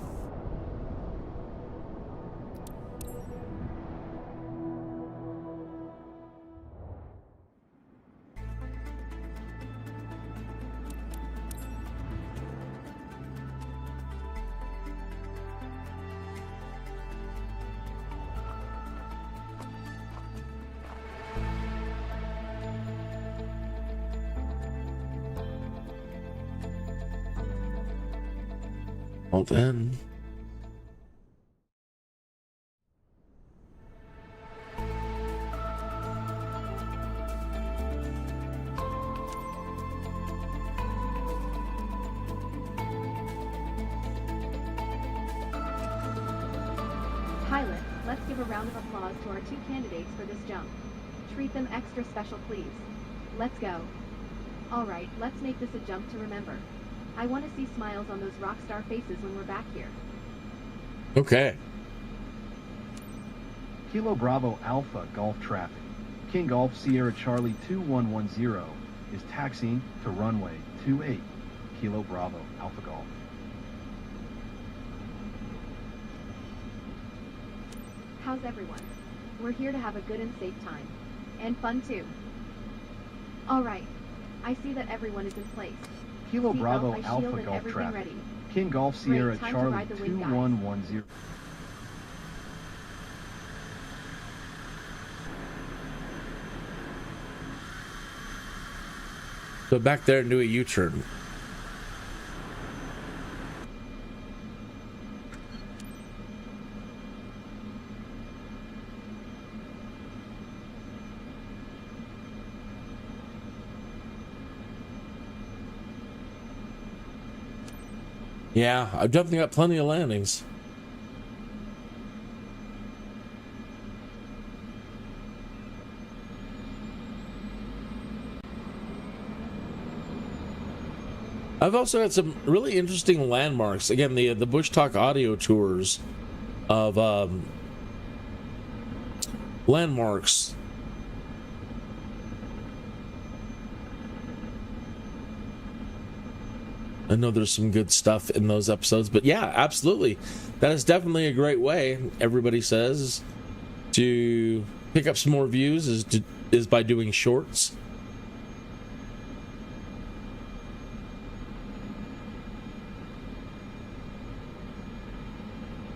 Well then. Pilot, let's give a round of applause to our two candidates for this jump. Treat them extra special, please. Let's go. All right, let's make this a jump to remember. I want to see smiles on those rock star faces when we're back here. Okay. Kilo Bravo Alpha Golf traffic. King Golf Sierra Charlie 2110 is taxiing to runway 28. Kilo Bravo Alpha Golf. How's everyone? We're here to have a good and safe time. And fun too. All right. I see that everyone is in place. Kilo Seatbelt, Bravo ice Alpha shield, and Golf everything traffic. ready. King Golf Sierra Great, time to Charlie ride the wing, guys. 2110. So back there and do a U-turn. Yeah, I've definitely got plenty of landings. I've also had some really interesting landmarks. Again, the Bush Talk audio tours of landmarks. I know there's some good stuff in those episodes, but yeah, absolutely. That is definitely a great way, everybody says, to pick up some more views is by doing shorts.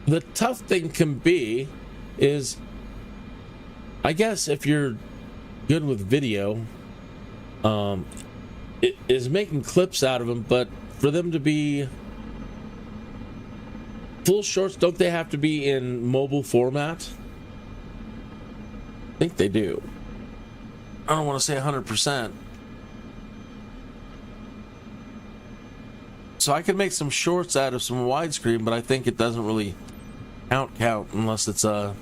The tough thing can be is, I guess if you're good with video, it is making clips out of them, but for them to be full shorts, don't they have to be in mobile format? I think they do. I don't want to say 100%. So I could make some shorts out of some widescreen, but I think it doesn't really count unless it's a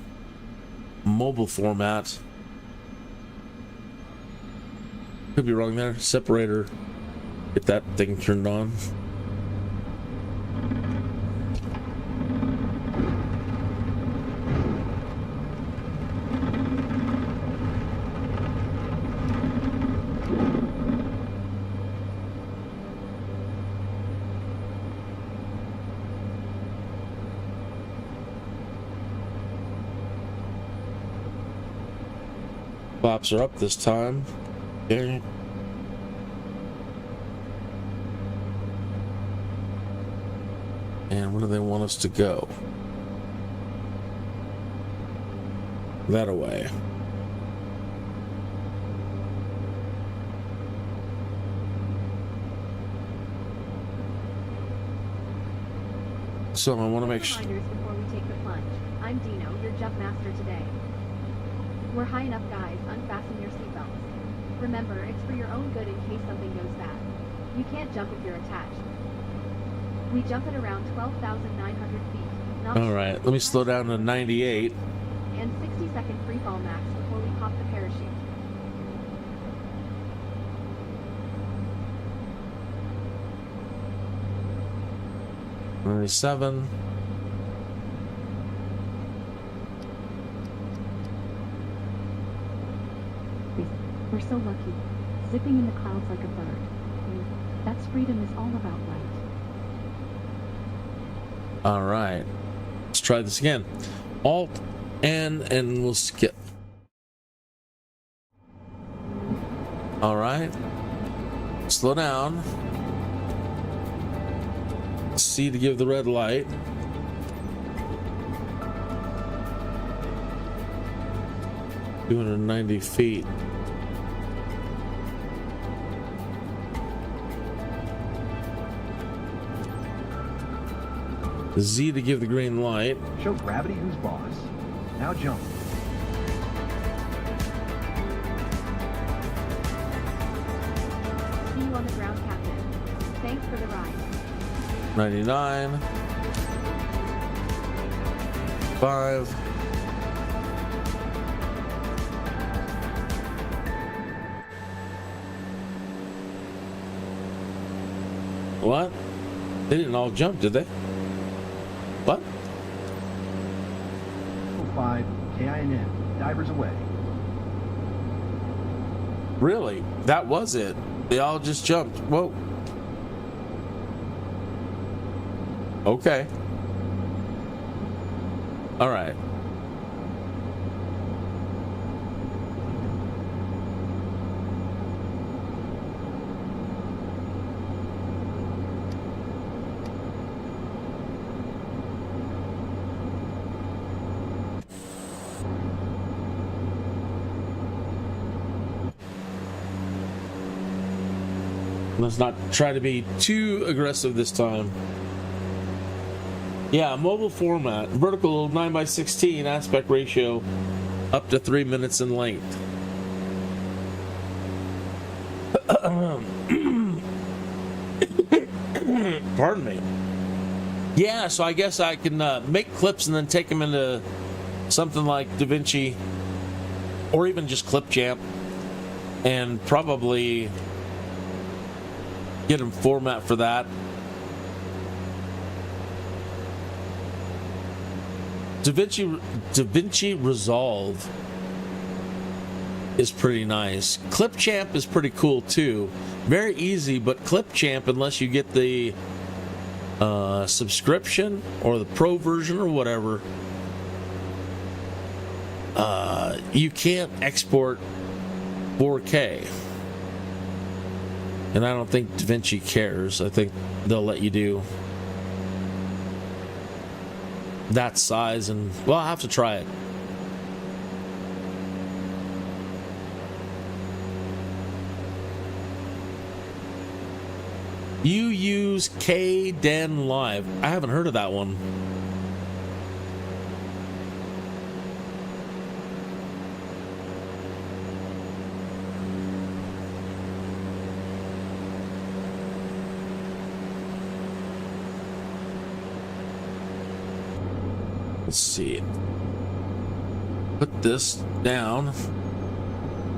mobile format. Could be wrong there. Separator. Get that thing turned on. Flaps are up this time. Okay. And where do they want us to go? That away. So I want to make sure. Reminders before we take the plunge. I'm Dino, your jump master today. We're high enough, guys. Unfasten your seatbelts. Remember, it's for your own good in case something goes bad. You can't jump if you're attached. We jump at around 12,900 feet. All right, let me slow down to 98. And 60-second free fall max before we pop the parachute. Seven. We're so lucky. Zipping in the clouds like a bird. That's freedom is all about light. All right. Let's try this again. Alt N and we'll skip. All right. Slow down. C to give the red light. $290 feet. Z to give the green light. Show gravity who's boss. Now jump. See you on the ground, Captain. Thanks for the ride. 99. 5. What? They didn't all jump, did they? What? 5, KINN. Divers away. Really? That was it. They all just jumped. Whoa. Okay. All right. Let's not try to be too aggressive this time. Yeah, mobile format, vertical 9:16 aspect ratio, up to 3 minutes in length. Pardon me. Yeah, so I guess I can make clips and then take them into something like DaVinci or even just Clipchamp and probably get them format for that. DaVinci Resolve is pretty nice. Clipchamp is pretty cool too. Very easy, but Clipchamp, unless you get the subscription or the pro version or whatever, you can't export 4K. And I don't think DaVinci cares. I think they'll let you do that size, and well, I'll have to try it. You use KDen Live. I haven't heard of that one. Let's see. Put this down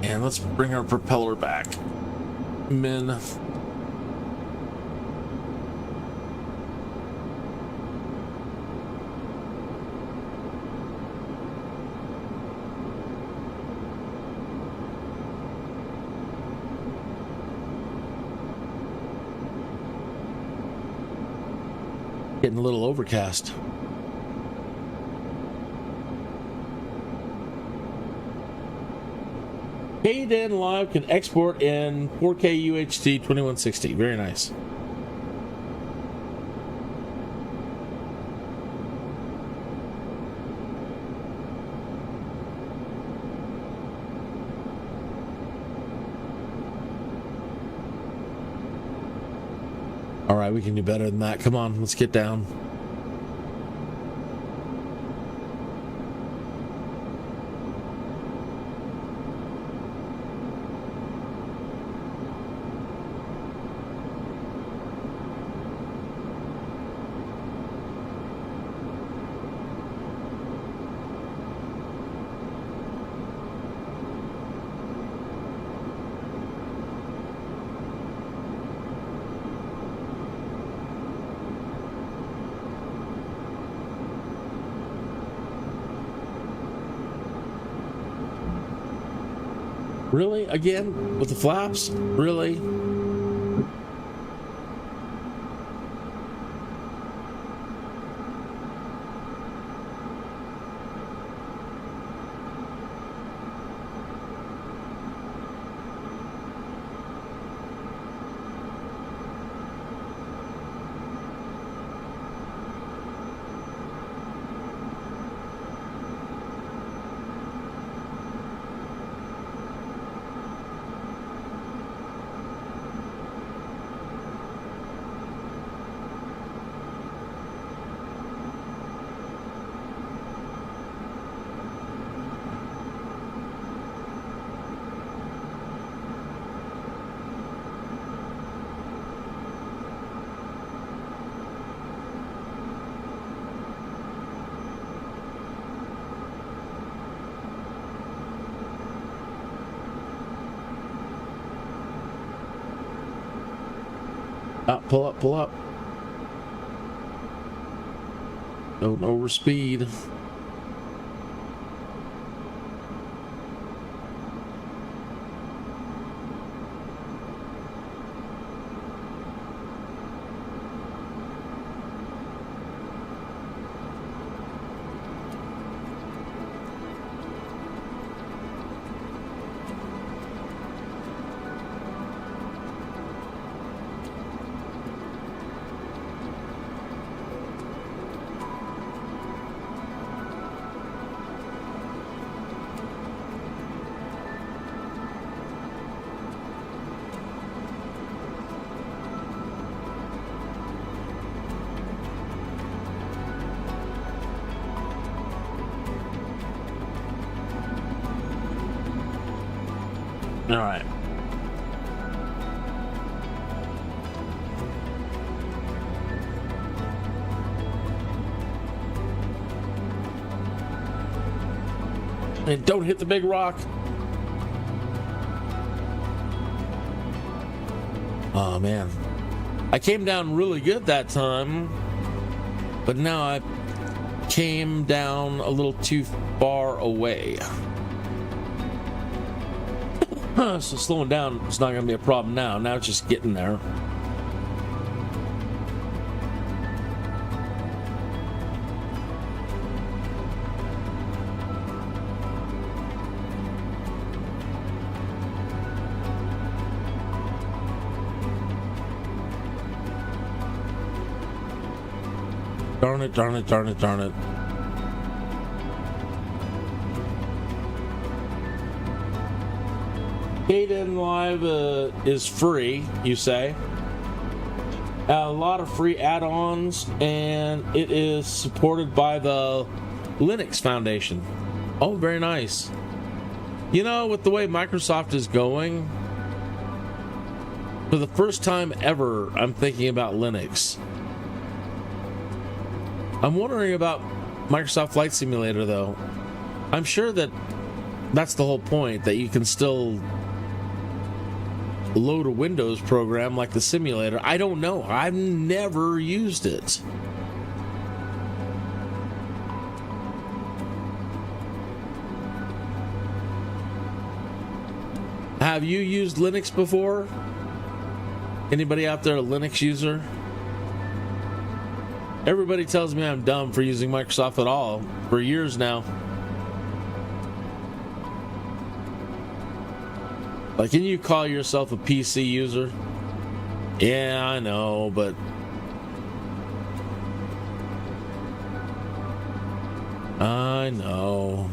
and let's bring our propeller back. Min. Getting a little overcast. KDen Live can export in 4K UHD 2160. Very nice. All right, we can do better than that. Come on, let's get down. Really? Again? With the flaps? Really? Pull up, pull up. Don't overspeed. All right. And don't hit the big rock. Oh man. I came down really good that time, but now I came down a little too far away. So slowing down is not going to be a problem now. Now it's just getting there. Darn it, darn it, darn it, darn it. Kden Live is free, you say. A lot of free add-ons, and it is supported by the Linux Foundation. Oh, very nice. You know, with the way Microsoft is going, for the first time ever, I'm thinking about Linux. I'm wondering about Microsoft Flight Simulator, though. I'm sure that that's the whole point, that you can still load a Windows program like the simulator. I don't know. I've never used it. Have you used Linux before? Anybody out there a Linux user? Everybody tells me I'm dumb for using Microsoft at all for years now. Like, can you call yourself a PC user? Yeah, I know, but I know.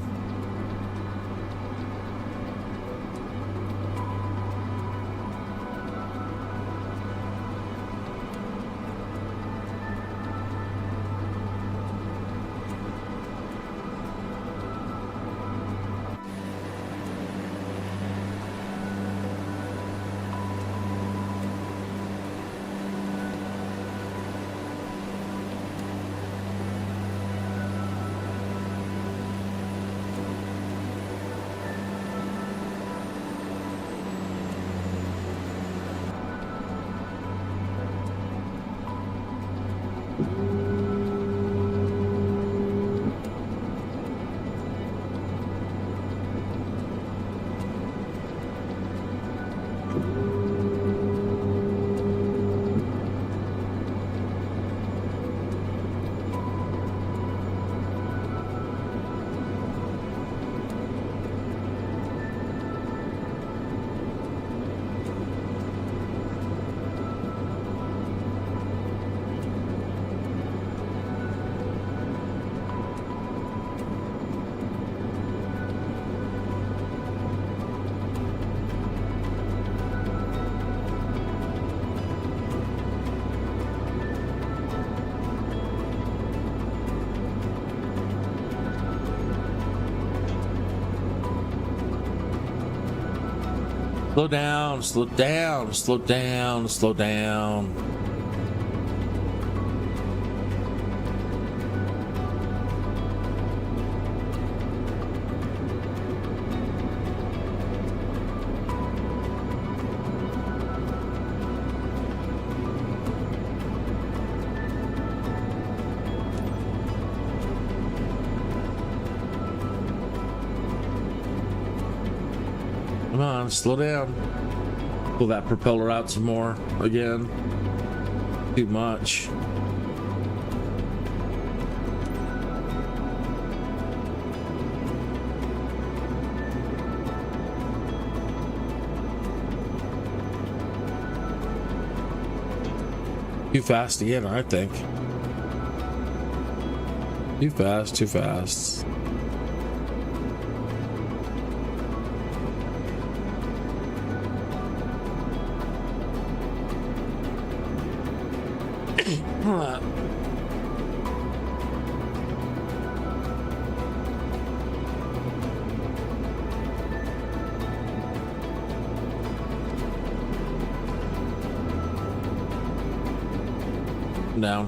Slow down, slow down, slow down, slow down. Come on, slow down. Pull that propeller out some more again. Too much. Too fast again, I think. Too fast, too fast. Down.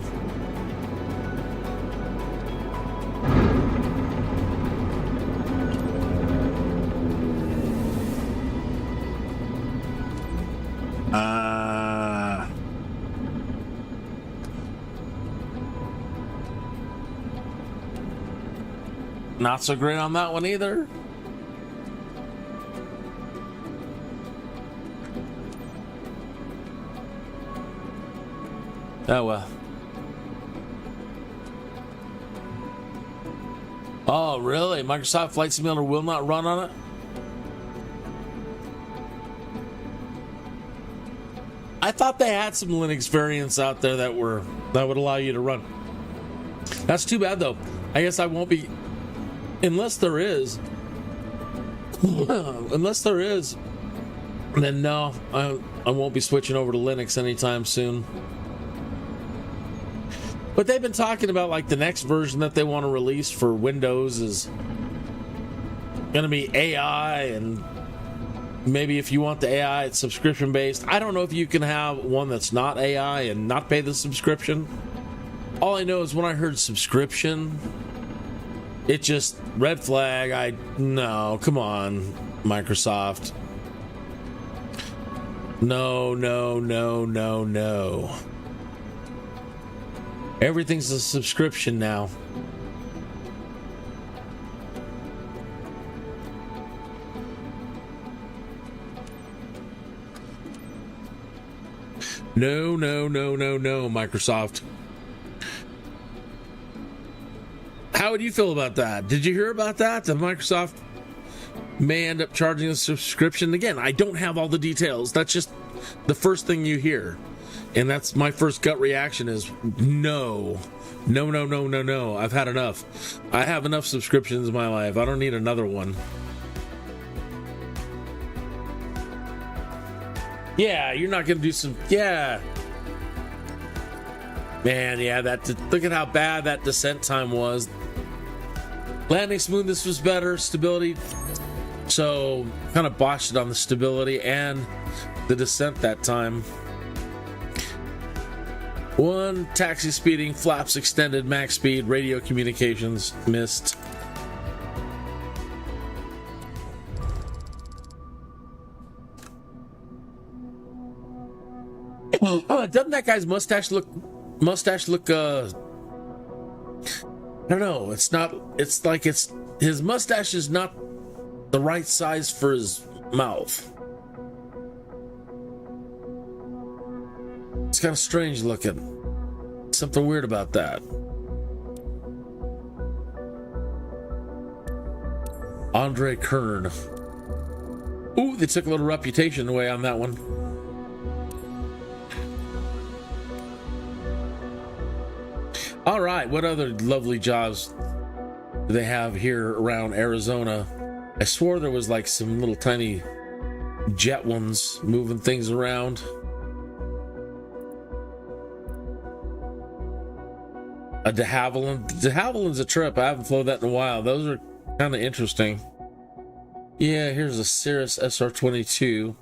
Not so great on that one either. Oh well. Oh really? Microsoft Flight Simulator will not run on it? I thought they had some Linux variants out there that would allow you to run. That's too bad though. I guess I won't be, unless there is. Unless there is, then no, I won't be switching over to Linux anytime soon. But they've been talking about like the next version that they want to release for Windows is going to be AI, and maybe if you want the AI, it's subscription based. I don't know if you can have one that's not AI and not pay the subscription. All I know is when I heard subscription, it just red flag. No, come on, Microsoft. No. Everything's a subscription now. No, Microsoft. How would you feel about that? Did you hear about that? That Microsoft may end up charging a subscription? Again, I don't have all the details. That's just the first thing you hear. And that's my first gut reaction is no. I've had enough. I have enough subscriptions in my life. I don't need another one. Yeah, you're not going to do some... Yeah. Man, yeah, look at how bad that descent time was. Landing smoothness was better. Stability... So, kind of botched it on the stability and the descent that time. One, taxi speeding, flaps extended, max speed, radio communications, missed. Doesn't that guy's mustache look, I don't know, his mustache is not the right size for his mouth. It's kind of strange looking. Something weird about that. Andre Kern. Ooh, they took a little reputation away on that one. All right, what other lovely jobs do they have here around Arizona? I swore there was like some little tiny jet ones moving things around. A de Havilland. De Havilland's a trip. I haven't flown that in a while. Those are kind of interesting. Yeah, here's a Cirrus SR-22.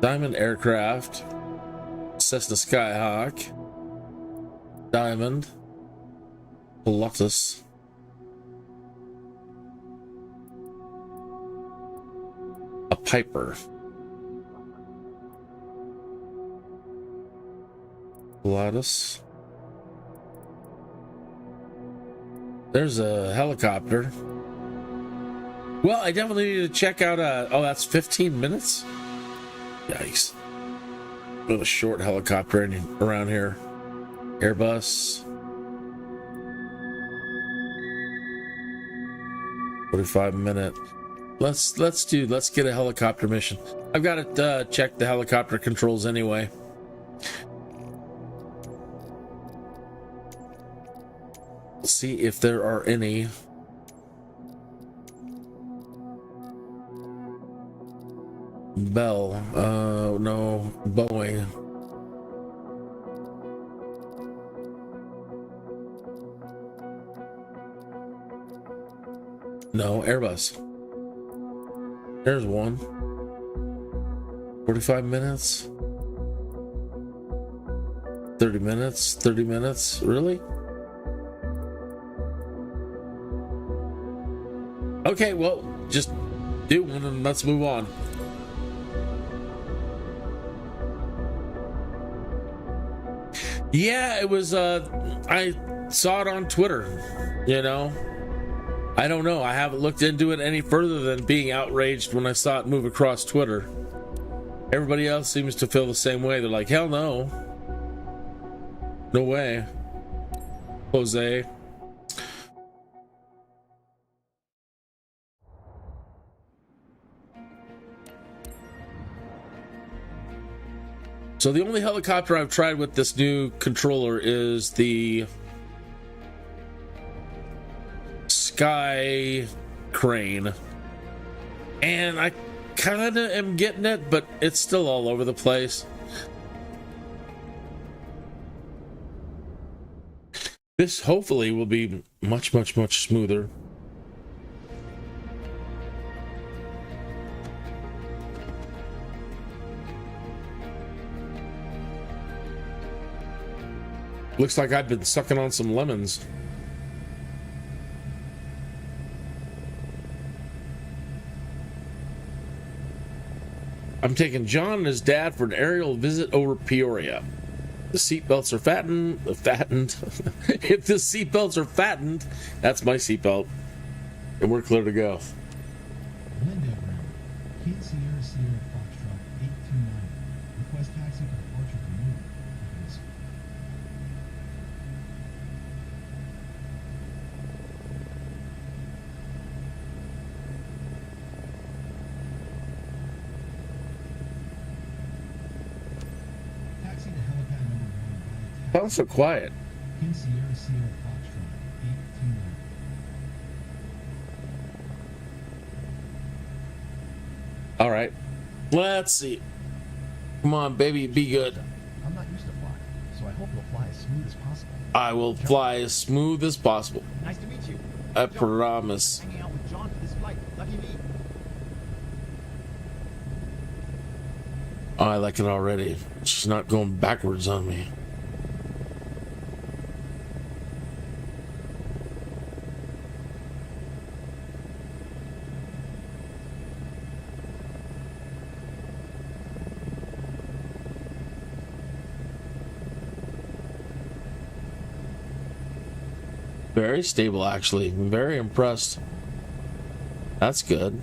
Diamond Aircraft, Cessna Skyhawk, Diamond, Lotus, a Piper, Lotus. There's a helicopter. Well, I definitely need to check out oh, that's 15 minutes? Yikes. Bit of a short helicopter around here. Airbus. 45-minute. Let's get a helicopter mission. I've got to check the helicopter controls anyway. See if there are any. Bell, no, Boeing. No, Airbus. There's one. 45 minutes. 30 minutes. 30 minutes. Really? Okay, well, just do one and let's move on. Yeah, it was, I saw it on Twitter, you know. I don't know. I haven't looked into it any further than being outraged when I saw it move across Twitter. Everybody else seems to feel the same way. They're like, hell no. No way. Jose. So the only helicopter I've tried with this new controller is the Sky Crane. And I kind of am getting it, but it's still all over the place. This hopefully will be much smoother. Looks like I've been sucking on some lemons. I'm taking John and his dad for an aerial visit over Peoria. The seatbelts are fattened. If the seatbelts are fattened, that's my seatbelt. And we're clear to go. Land diagram. Kate Sierra Sierra Foxtrot 829. Request taxi for departure for Newark. Please. Taxi to helipad number 1 via Sounds so quiet. Kate Sierra Sierra Foxtrot 829. All right. Let's see. Come on, baby, be good. I'm not used to flying, so I hope you'll fly as smooth as possible. I will fly as smooth as possible. Nice to meet you. I John, promise. hanging out with John for this flight. Lucky me. I like it already. She's not going backwards on me. Very stable, actually. I'm very impressed. That's good.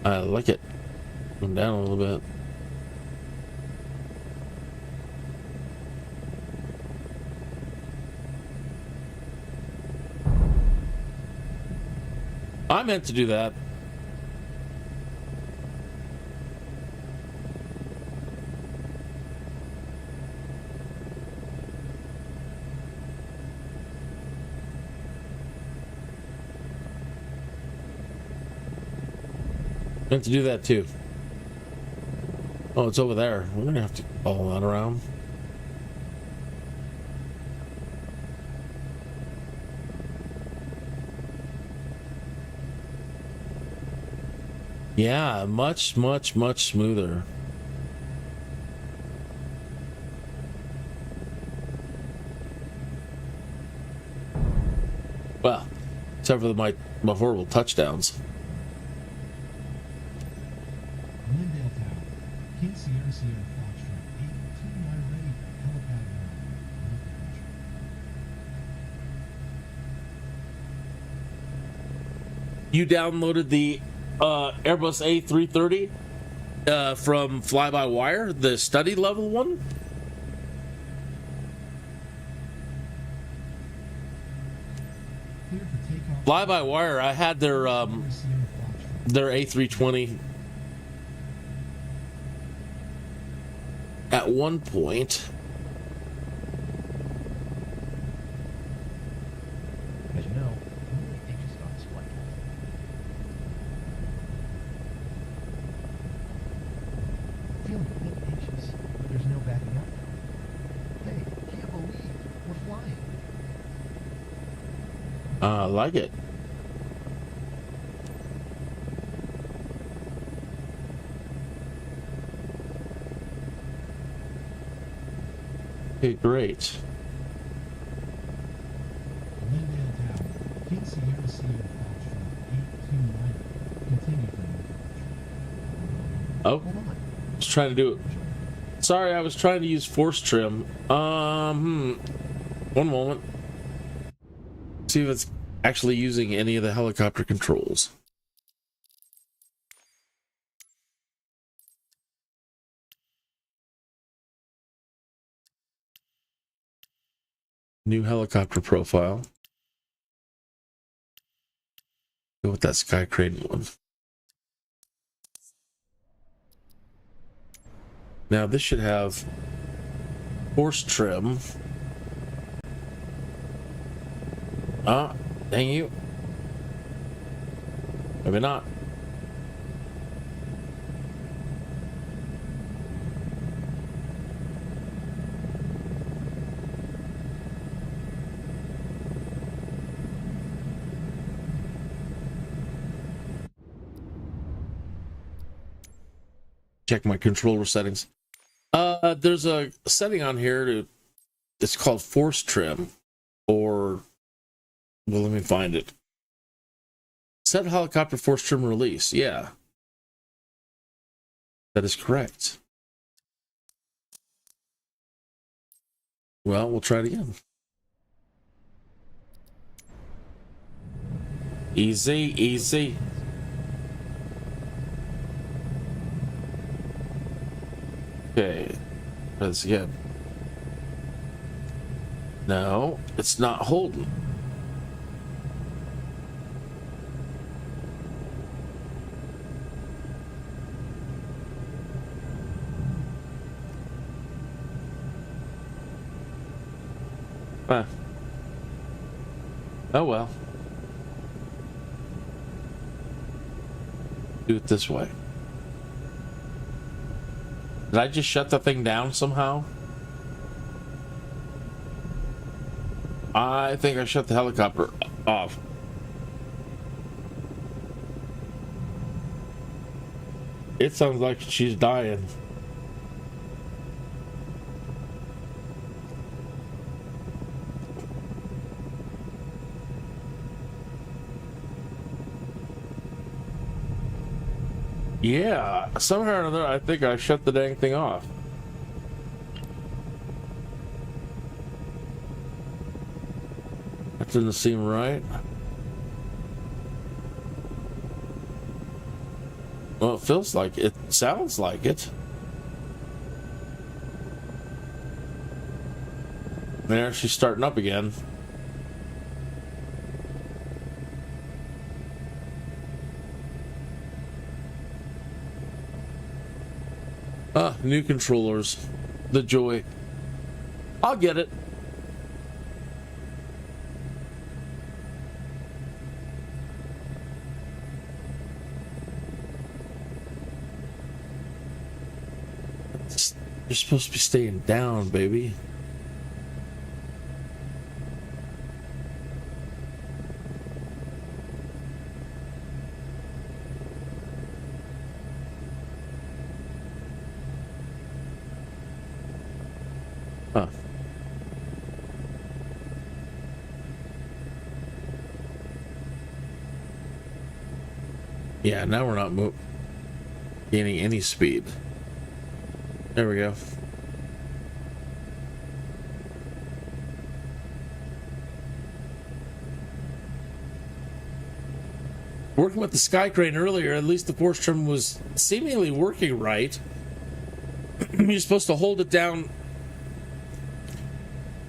I like it. Come down a little bit. I meant to do that. Meant to do that too. Oh, it's over there. We're gonna have to follow that around. Yeah, much, much, much smoother. Well, except for my horrible touchdowns. Glendale Tower. King Sierra Sierra Foxtrot 829 ready for helipad ground. You downloaded the Airbus A330 from Fly-by-Wire, the study level one? Clear for takeoff. Fly-by-Wire, I had their Sierra Foxtrot. A320 at one point. As you know, I'm really anxious about this flight. Feeling a bit anxious, but there's no backing up. Hey, can't believe we're flying. I like it. Okay, great. Glendale Tower. King Sierra Sierra Foxtrot 829. Continue for new departure. Oh, Hold on. I was trying to do it. Sorry, I was trying to use force trim. One moment. See if it's actually using any of the helicopter controls. New helicopter profile. Go with that Sky Crane one. Now this should have force trim. Ah, dang you. Maybe not. Check my controller settings. There's a setting on here it's called force trim, or well, let me find it. Set helicopter force trim release. Yeah, that is correct. Well, we'll try it again. Easy, easy. Okay, try this again. No, it's not holding. Oh well. Do it this way. Did I just shut the thing down somehow? I think I shut the helicopter off. It sounds like she's dying. Yeah, somehow or another, I think I shut the dang thing off. That doesn't seem right. Well, it feels like it. Sounds like it. There, she's starting up again. New controllers. The joy. I'll get it. You're supposed to be staying down, baby. Huh. Yeah, now we're not gaining any speed. There we go. Working with the sky crane earlier, at least the force trim was seemingly working right. You're supposed to hold it down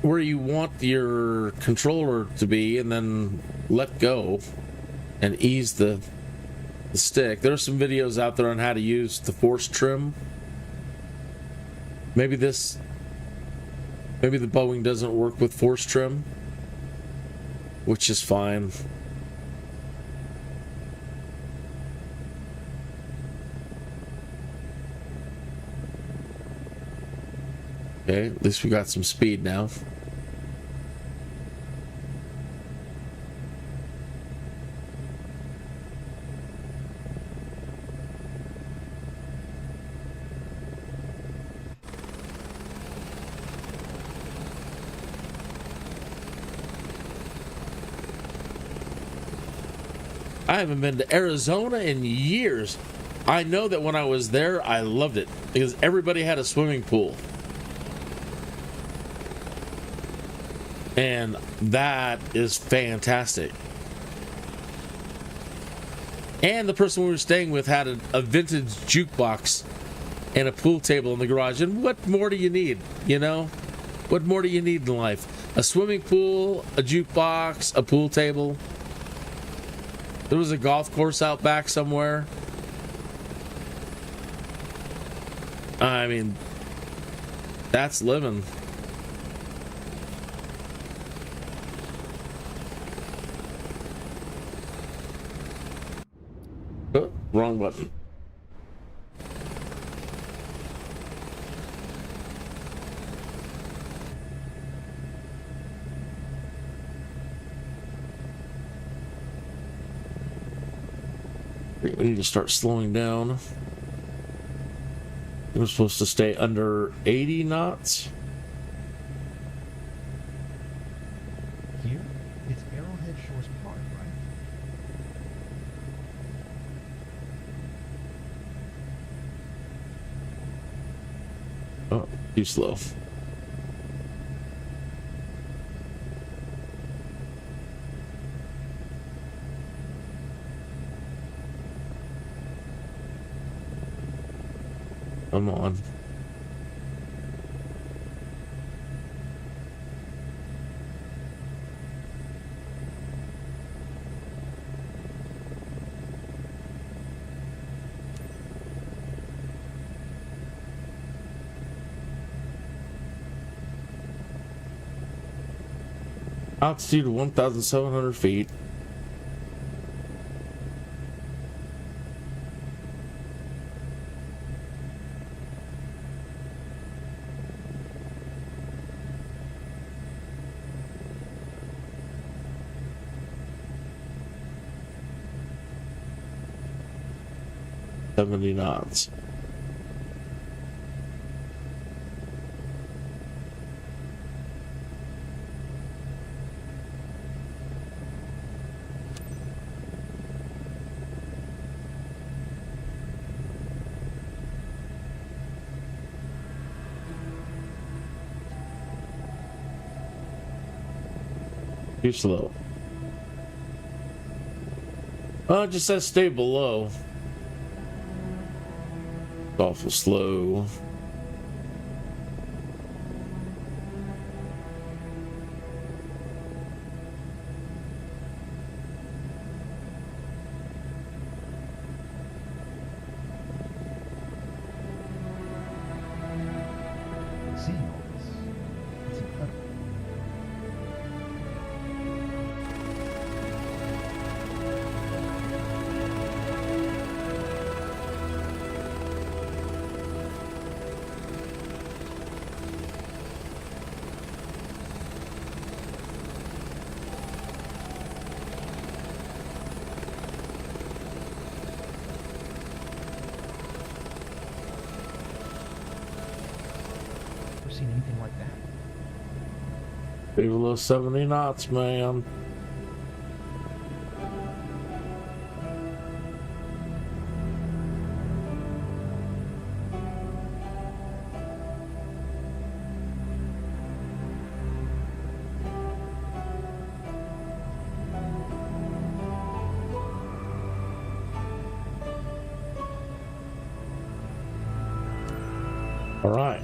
where you want your controller to be and then let go and ease the stick. There are some videos out there on how to use the force trim. Maybe the Boeing doesn't work with force trim, which is fine. Okay, at least we got some speed now. I haven't been to Arizona in years. I know that when I was there, I loved it because everybody had a swimming pool. And that is fantastic. And the person we were staying with had a vintage jukebox and a pool table in the garage. And what more do you need? You know? What more do you need in life? A swimming pool, a jukebox, a pool table. There was a golf course out back somewhere. I mean, that's living. Oh, wrong button. We need to start slowing down. We're supposed to stay under 80 knots. Here, it's Arrowhead Shores Park, right? Oh, too slow. Come on. Altitude of 1,700 feet. knots. Too slow. Oh, it just says stay below. Awful slow. Seeing all this, it's incredible. Never seen anything like that. Below 70 knots, man. All right.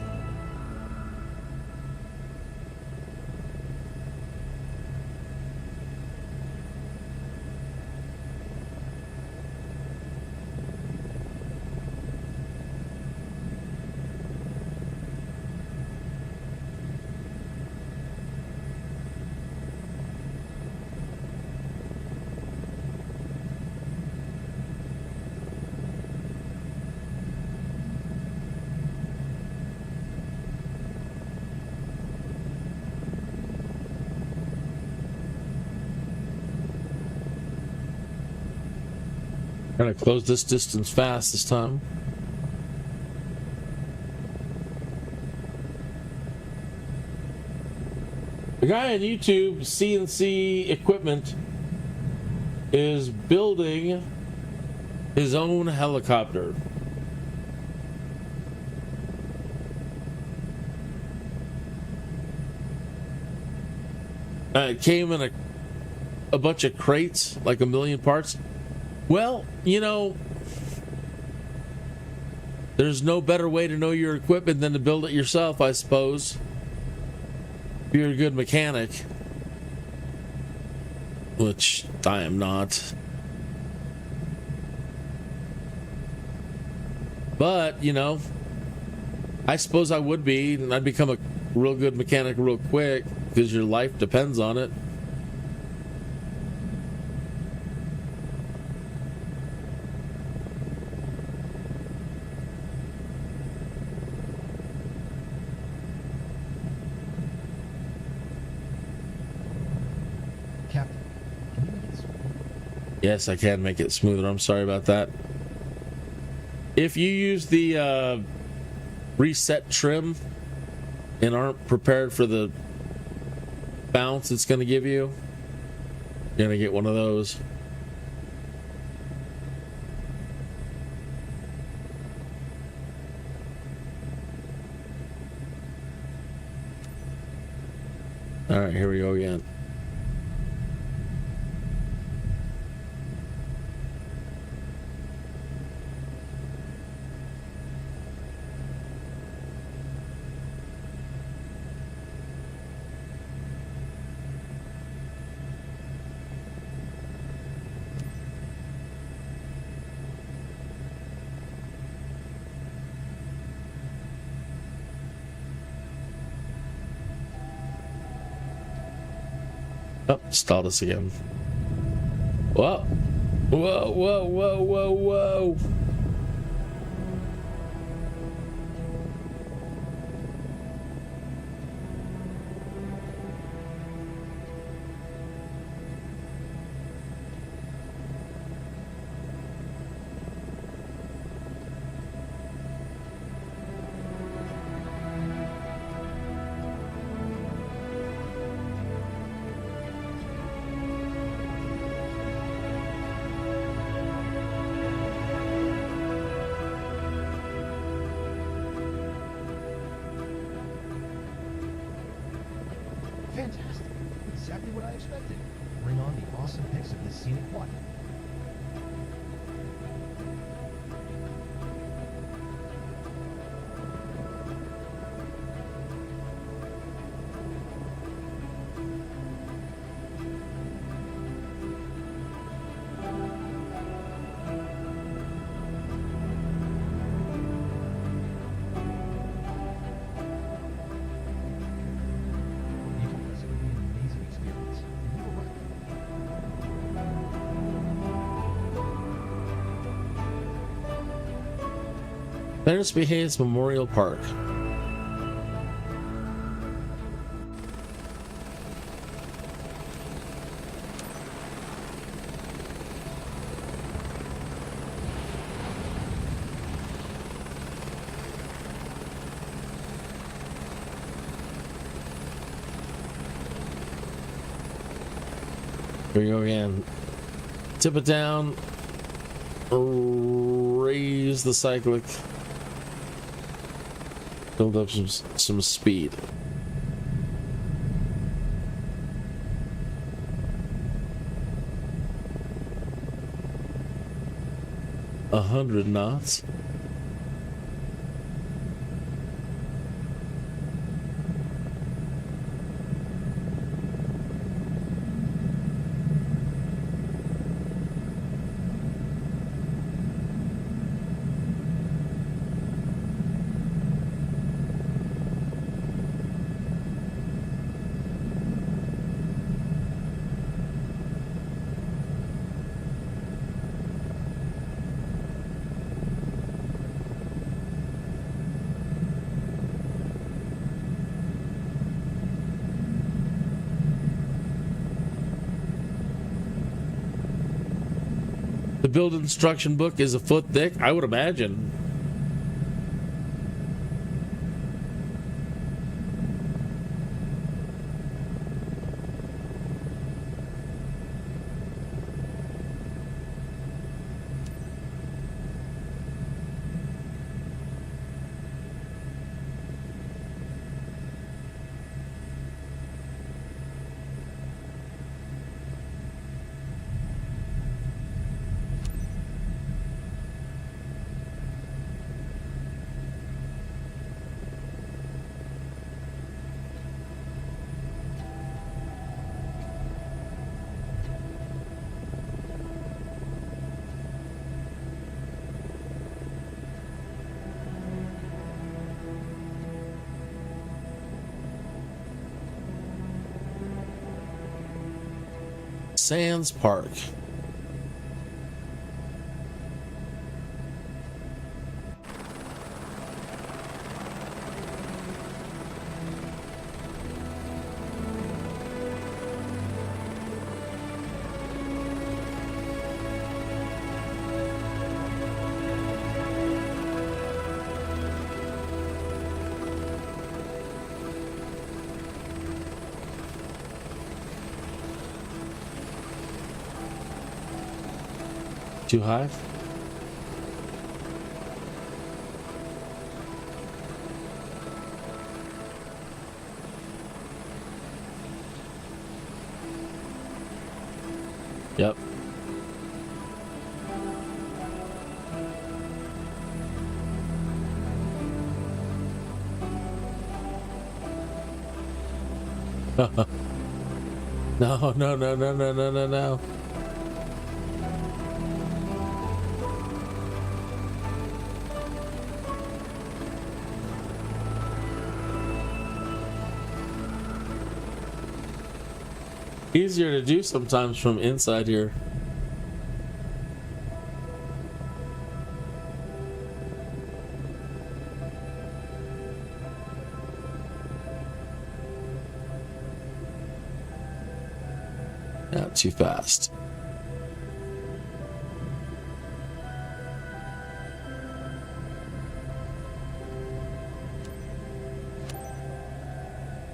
Gonna close this distance fast this time. The guy on YouTube, CNC Equipment, is building his own helicopter. It came in a bunch of crates, like a million parts. Well, you know, there's no better way to know your equipment than to build it yourself, I suppose. If you're a good mechanic, which I am not. But, you know, I suppose I would be, and I'd become a real good mechanic real quick because your life depends on it. Captain, can you make it smoother? Yes, I can make it smoother. I'm sorry about that. If you use the reset trim and aren't prepared for the bounce it's going to give you, you're going to get one of those. All right, here we go again. Oh, stalled us again. Whoa. Whoa, whoa, whoa, whoa, whoa. Fantastic. Exactly what I expected. Bring on the awesome pics of this scenic water. You told us it would be an amazing experience, and you were right. There's Behaves Memorial Park. Here we go again. Tip it down. Raise the cyclic. Build up some speed. A 100 knots. The build instruction book is a foot thick, I would imagine. Sands Park. Too high? Yep. No. Easier to do sometimes from inside here. Not too fast.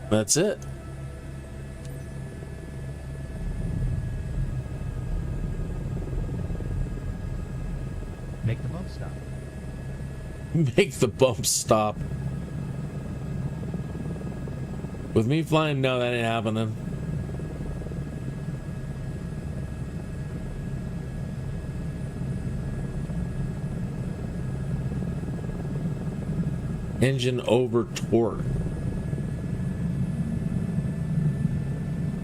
That's it. Make the bump stop. Make the bump stop. With me flying, no, that ain't happening. Engine over torque.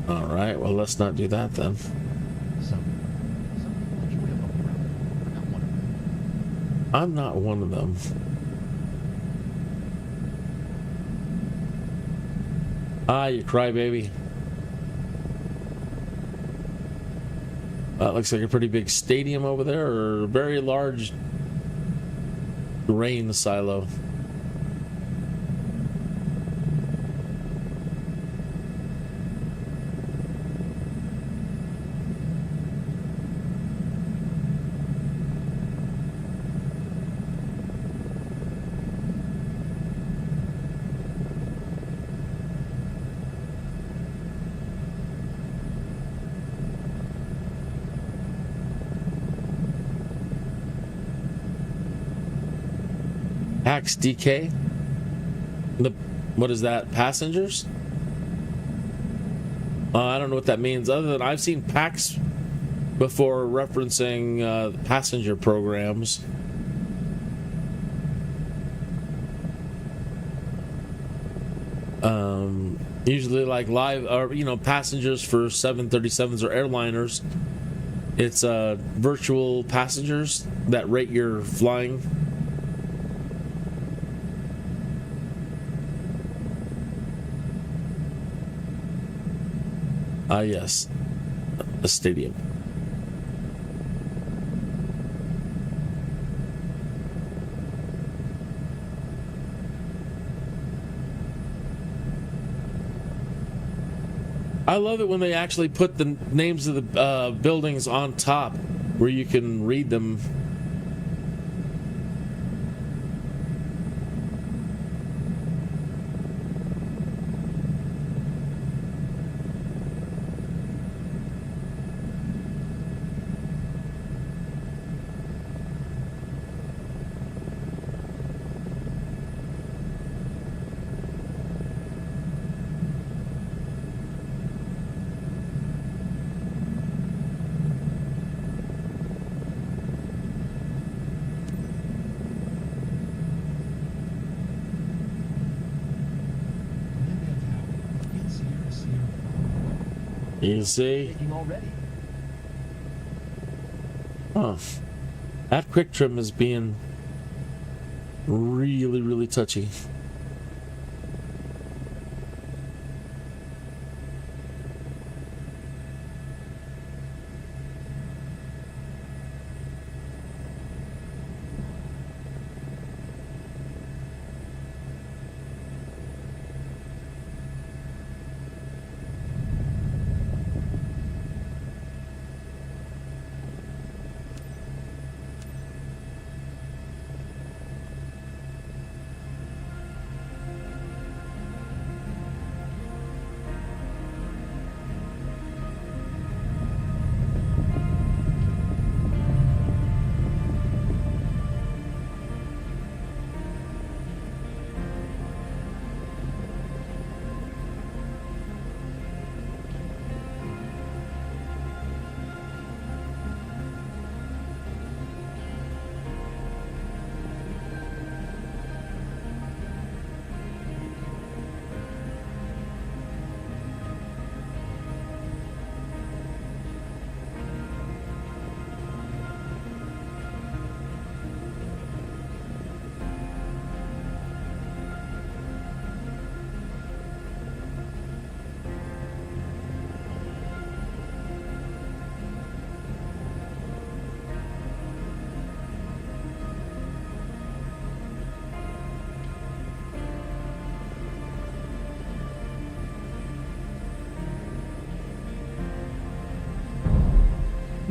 All right, well, let's not do that then. I'm not one of them. Ah, you crybaby. That looks like a pretty big stadium over there, or a very large grain silo. PAX DK. What is that? Passengers? I don't know what that means. Other than I've seen PAX before referencing passenger programs. Usually like live or passengers for 737s or airliners. It's virtual passengers that rate your flying. Yes, a stadium. I love it when they actually put the names of the buildings on top where you can read them. You see? Huh. That quick trim is being really, really touchy.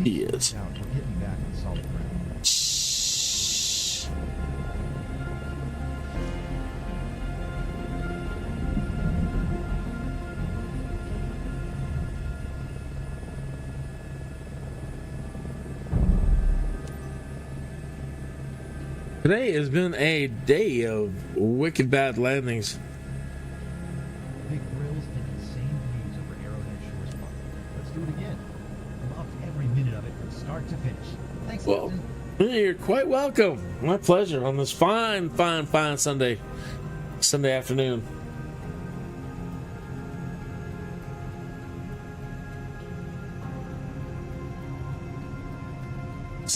Yes. Now we're getting back on solid ground. Shh. Today has been a day of wicked bad landings. Big thrills and insane views over Arrowhead Shores Park. Let's do it again. Loved every minute of it from start to finish. Thanks, Well, Captain. you're quite welcome. My pleasure on this fine Sunday afternoon.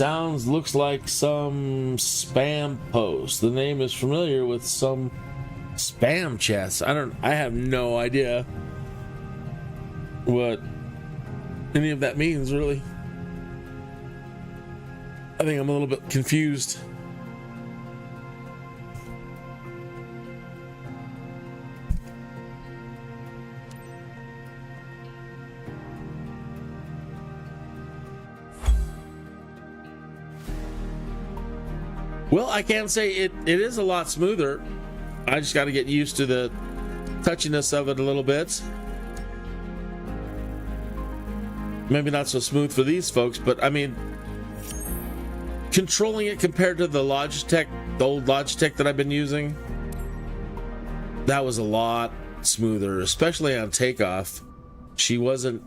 Looks like some spam post. The name is familiar with some spam chats. I have no idea what any of that means, really. I think I'm a little bit confused. Well, I can say it is a lot smoother. I just got to get used to the touchiness of it a little bit. Maybe not so smooth for these folks, but I mean, controlling it compared to the Logitech the old Logitech that I've been using, that was a lot smoother, especially on takeoff. She wasn't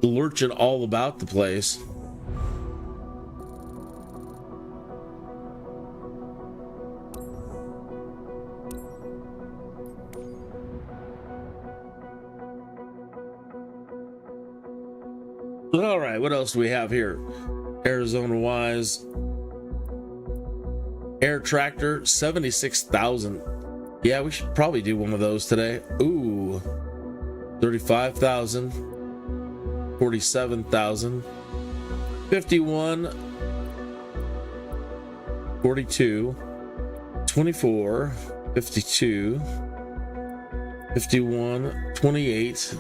lurching all about the place. All right, what else do we have here? Arizona wise, air tractor 76,000. Yeah, we should probably do one of those today. Ooh, 35,000, 47,000, 51, 42, 24, 52, 51, 28,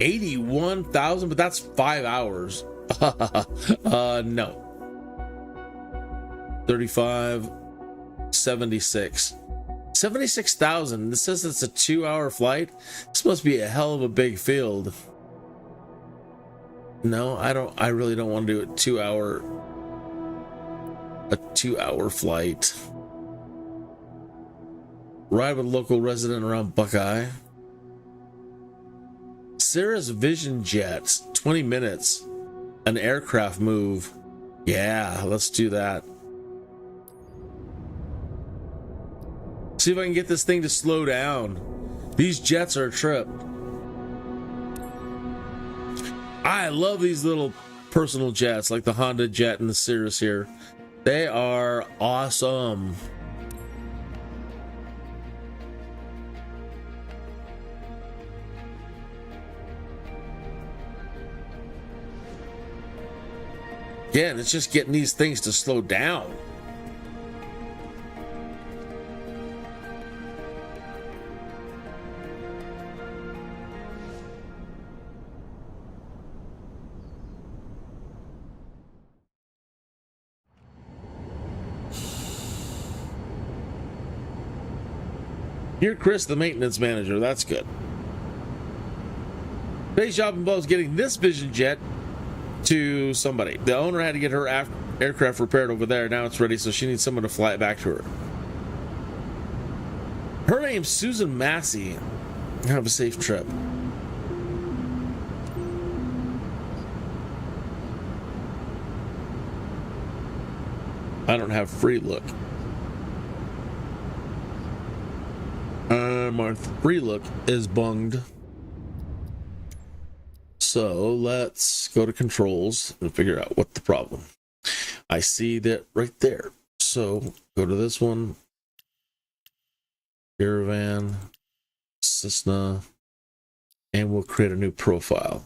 81,000, but that's 5 hours. No. 35, 76. 76,000. This says it's a 2-hour flight. This must be a hell of a big field. No, I really don't want to do a 2-hour flight. Ride with local resident around Buckeye. Cirrus Vision Jets, 20 minutes. An aircraft move. Yeah, let's do that. See if I can get this thing to slow down. These jets are a trip. I love these little personal jets like the Honda Jet and the Cirrus here. They are awesome. Again, it's just getting these things to slow down. You're Chris, the maintenance manager. That's good. Today's job involves getting this Vision Jet to somebody. The owner had to get her aircraft repaired over there. Now it's ready, so she needs someone to fly it back to her. Her name's Susan Massey. Have a safe trip. I don't have free look. My free look is bunged. So let's go to controls and figure out what the problem. I see that right there. So go to this one. Caravan, Cessna, and we'll create a new profile.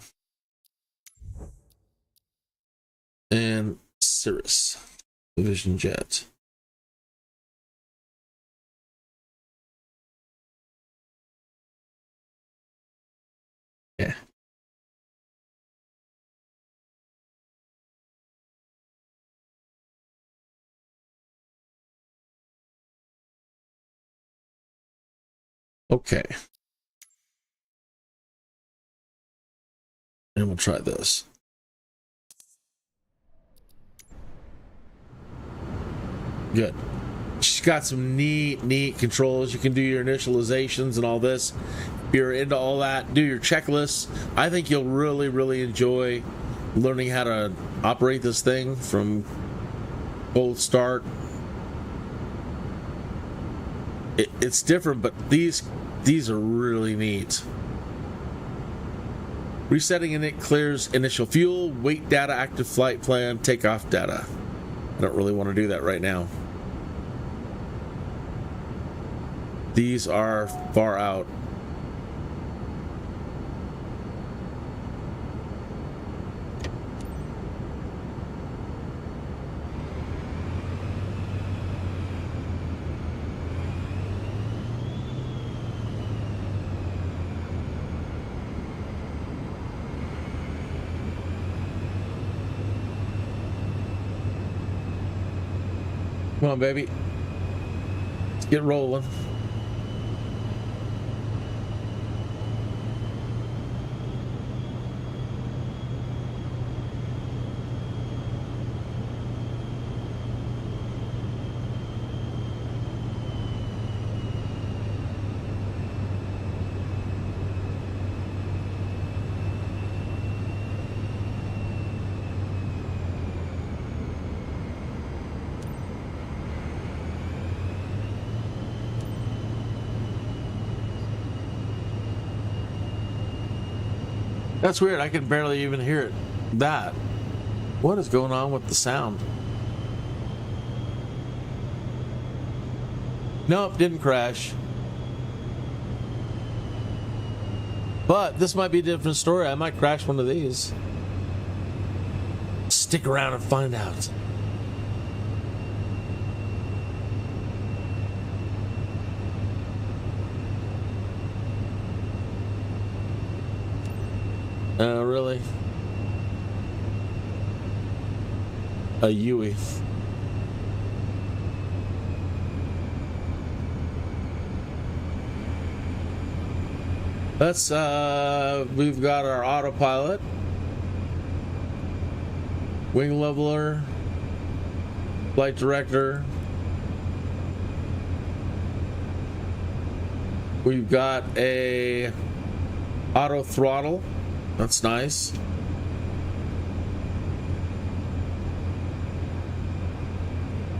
And Cirrus, Vision Jet. Yeah. Okay. And we'll try this. Good. She's got some neat controls. You can do your initializations and all this. If you're into all that, do your checklists. I think you'll really enjoy learning how to operate this thing from cold start. It's different, but these are really neat. Resetting init clears initial fuel, weight data, active flight plan, takeoff data. I don't really want to do that right now. These are far out. Come on, baby. Let's get rolling. That's weird. I can barely even hear it. That. What is going on with the sound? Nope, didn't crash. But this might be a different story. I might crash one of these. Stick around and find out. Really? A Yui. Let's, we've got our autopilot, wing leveler, flight director. We've got a auto throttle. That's nice.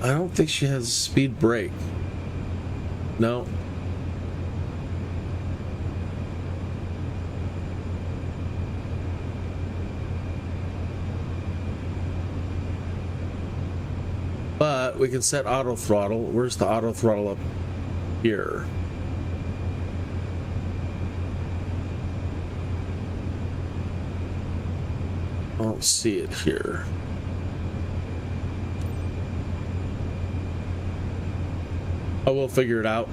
I don't think she has a speed brake. No. But we can set auto throttle. Where's the auto throttle up here? I don't see it here. I will figure it out.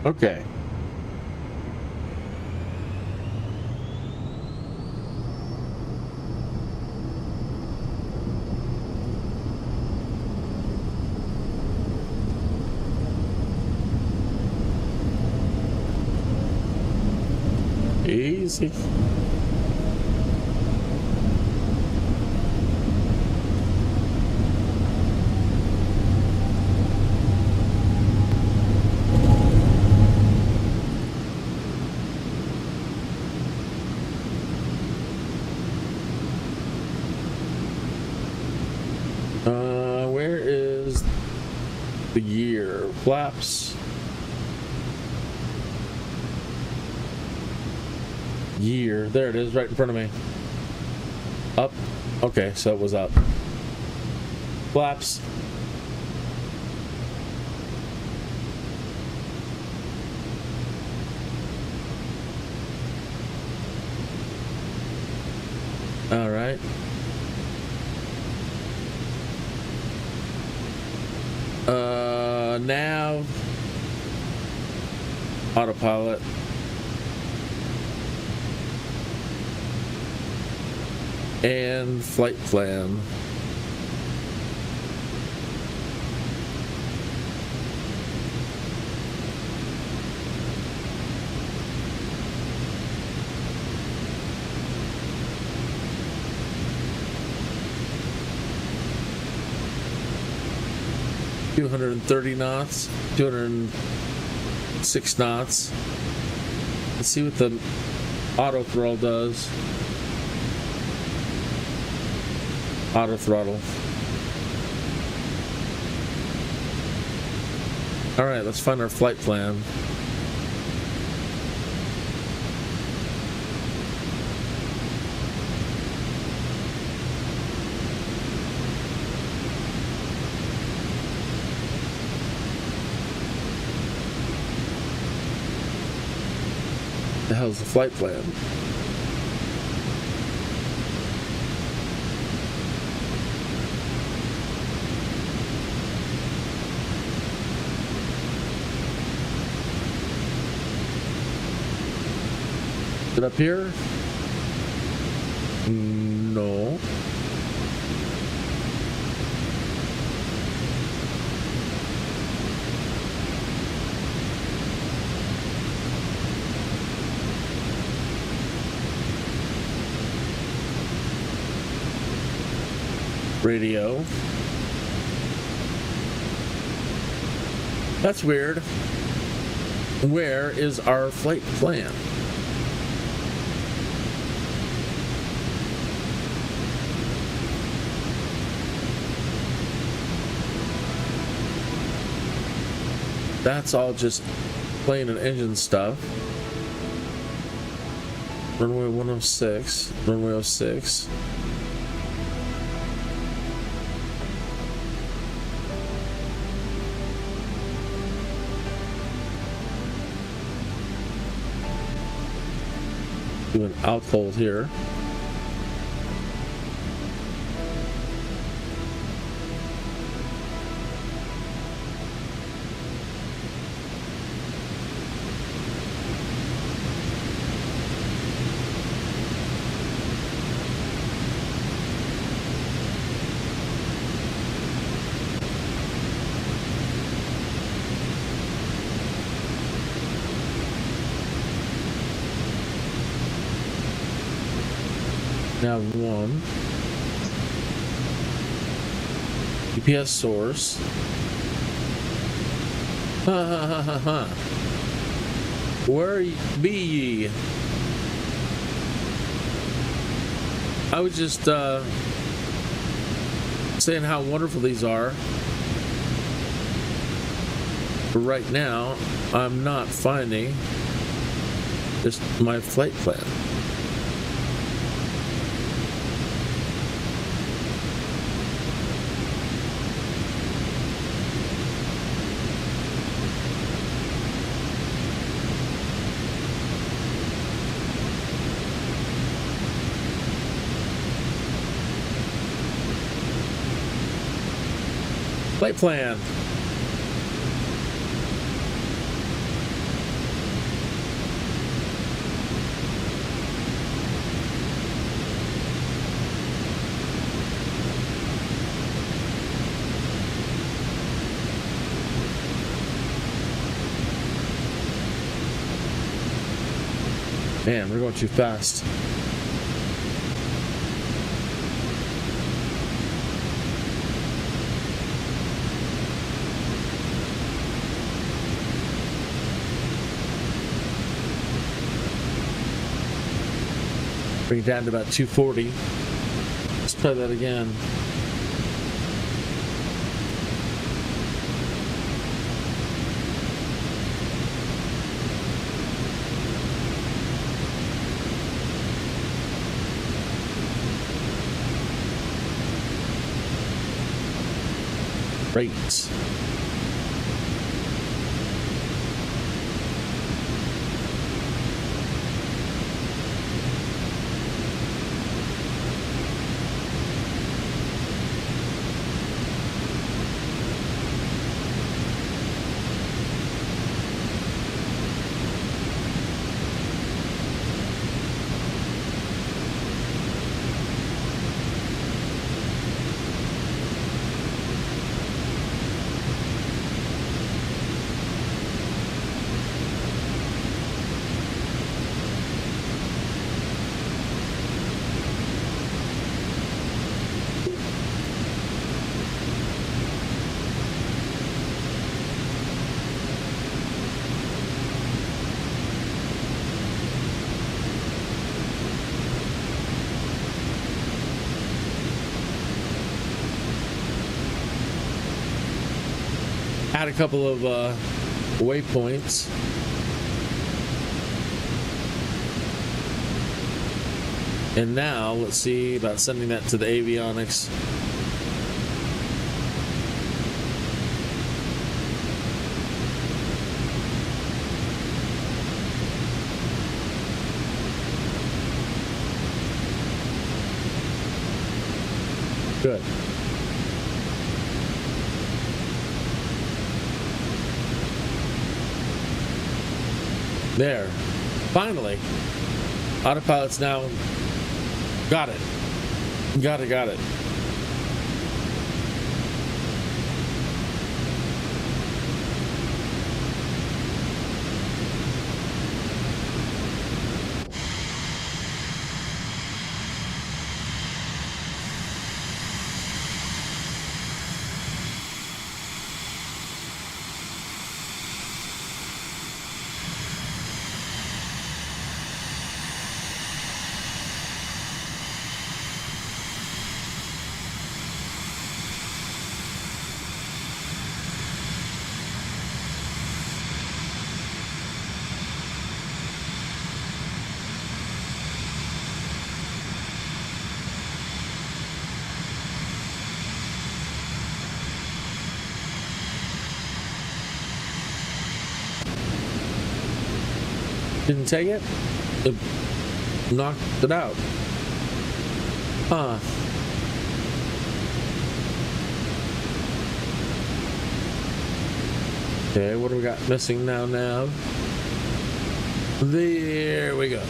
Okay. Easy. Where is the gear? Flaps. Gear. There it is, right in front of me. Up. Okay, so it was up. Flaps. All right. Nav. Autopilot. And flight plan. $230 knots, 206 knots. Let's see what the auto throttle does. Auto throttle. All right, let's find our flight plan. The hell's the flight plan? Is it up here? No. Radio. That's weird. Where is our flight plan? That's all just plane and engine stuff. Runway 106, runway 06. Do an out hold here. Now one GPS source. Ha ha ha ha ha. Where be ye? I was just saying how wonderful these are. But right now, I'm not finding just my flight plan. Flight plan. Man, we're going too fast. Bring it down to about 240. Let's try that again. Great. Add a couple of waypoints. And now let's see about sending that to the avionics. Good. There. Finally. Autopilot's now got it. Got it. Didn't take it? It knocked it out. Huh. Okay, what do we got missing now, Nav? There we go.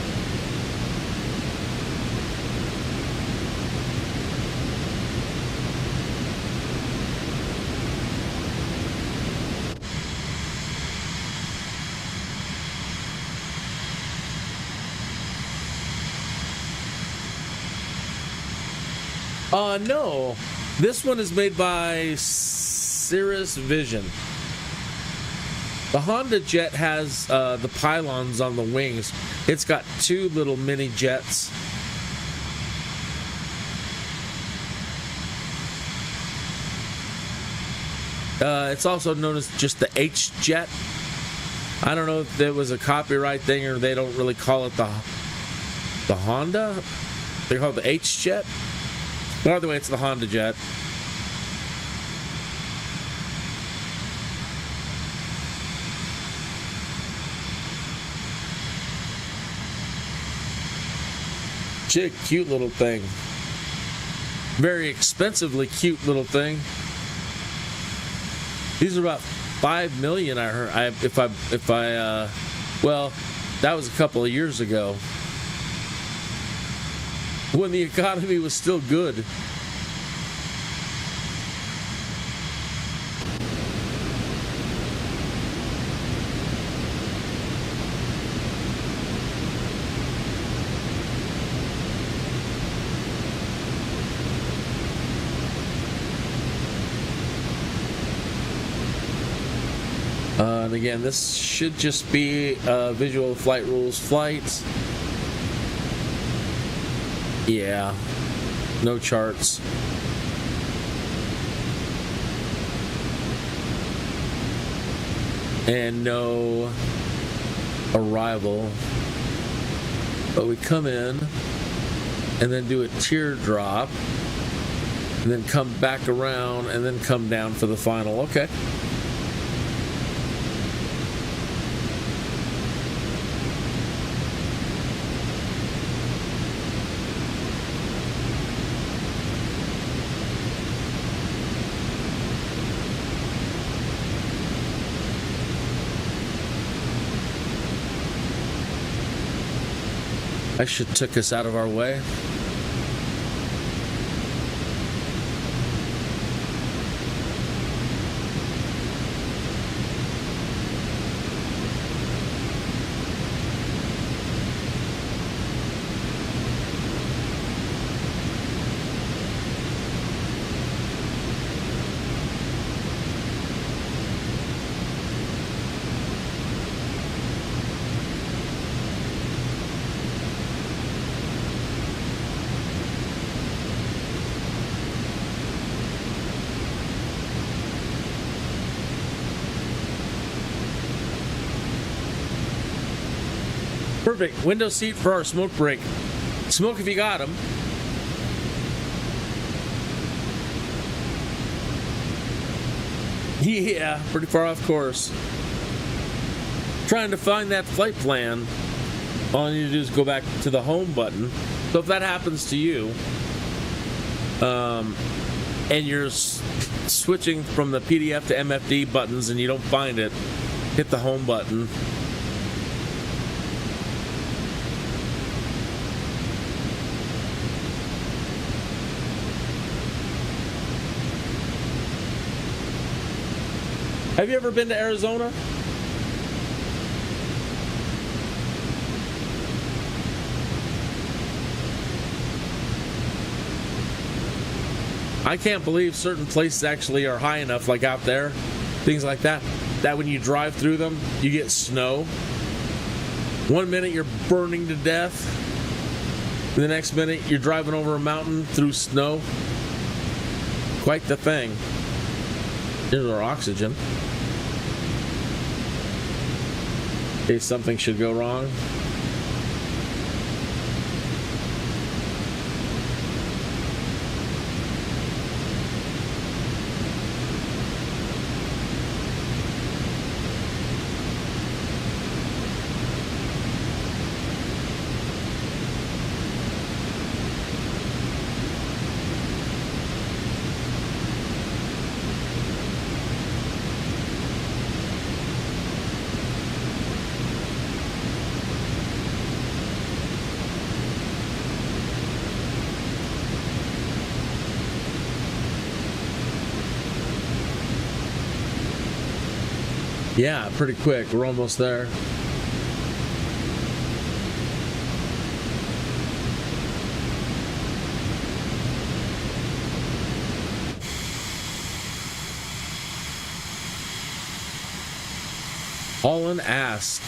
No. This one is made by Cirrus Vision. The Honda jet has the pylons on the wings. It's got two little mini jets. It's also known as just the H jet. I don't know if it was a copyright thing or they don't really call it the Honda. They call it the H jet. But either way, it's the Honda jet. Cute little thing. Very expensively cute little thing. These are about $5 million. I heard. Well, that was a couple of years ago when the economy was still good. And again, this should just be visual flight rules flights. Yeah, no charts. And no arrival. But we come in and then do a teardrop and then come back around and then come down for the final. Okay. I should took us out of our way. Perfect. Window seat for our smoke break. Smoke if you got them. Yeah, pretty far off course. Trying to find that flight plan. All you need to do is go back to the home button. So if that happens to you, and you're switching from the PDF to MFD buttons and you don't find it, hit the home button. Have you ever been to Arizona? I can't believe certain places actually are high enough, like out there, things like that, that when you drive through them, you get snow. 1 minute you're burning to death, and the next minute you're driving over a mountain through snow. Quite the thing. Here's our oxygen. In case something should go wrong. Yeah, pretty quick. We're almost there. Hauling ass.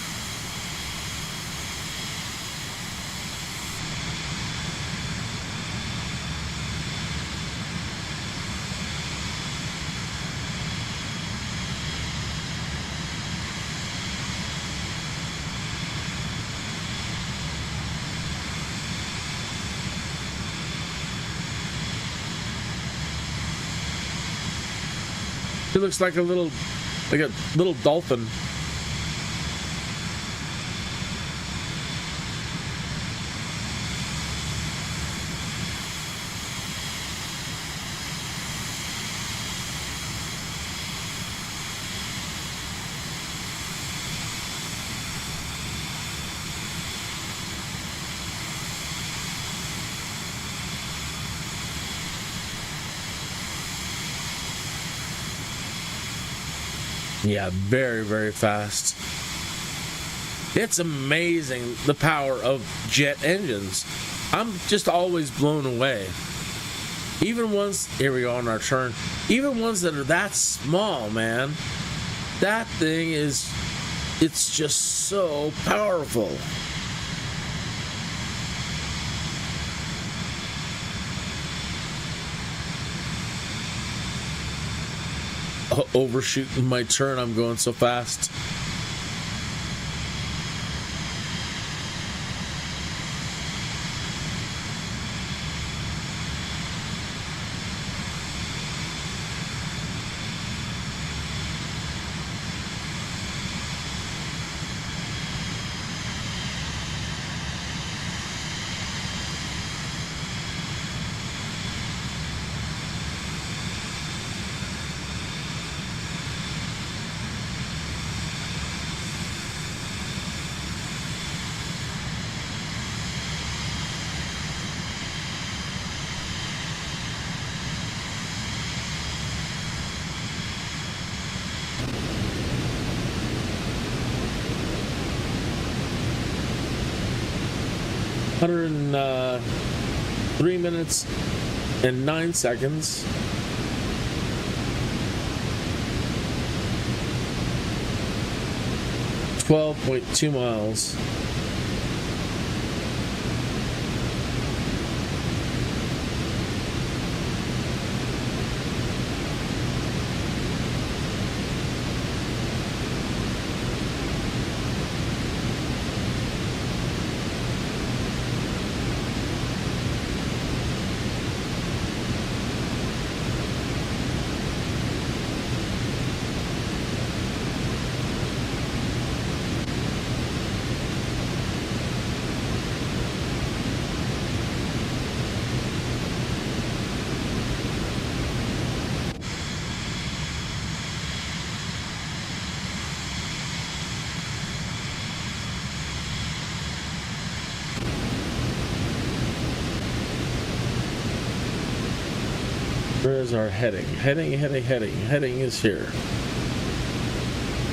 It looks like a little dolphin. Yeah, very, very fast. It's amazing the power of jet engines. I'm just always blown away. Even ones, here we go on our turn, even ones that are that small, man. That thing is, it's just so powerful. Overshooting my turn, I'm going so fast. And 3 minutes and 9 seconds. $12.2 miles. Where is our heading? Heading is here.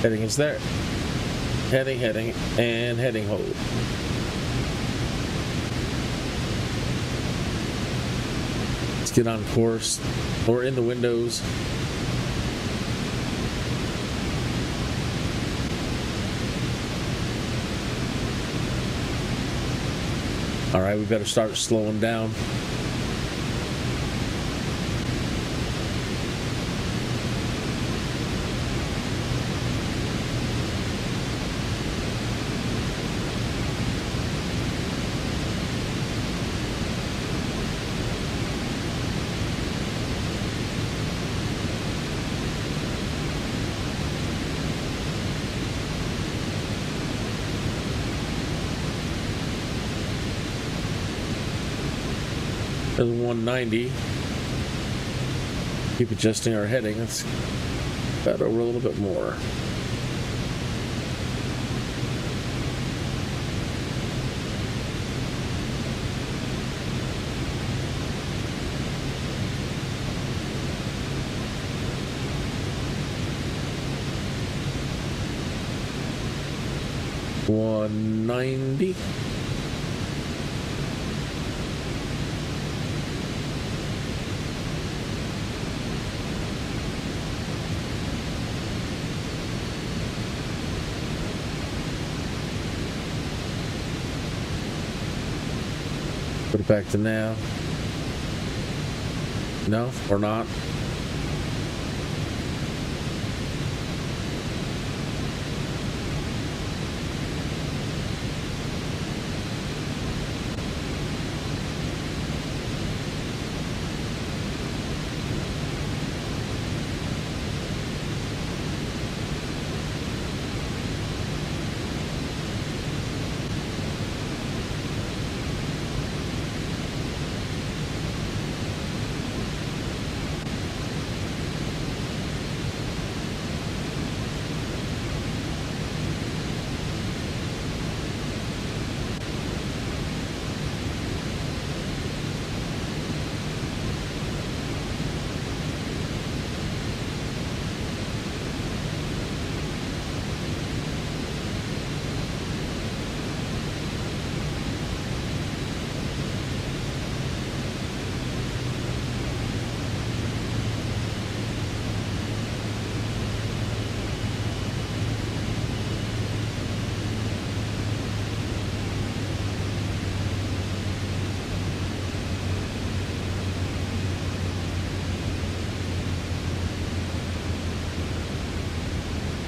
Heading is there. Heading, and heading hold. Let's get on course. We're in the windows. All right, we better start slowing down. There's 190. Keep adjusting our heading. Let's bet over a little bit more. 190. Put it back to now. No, or not.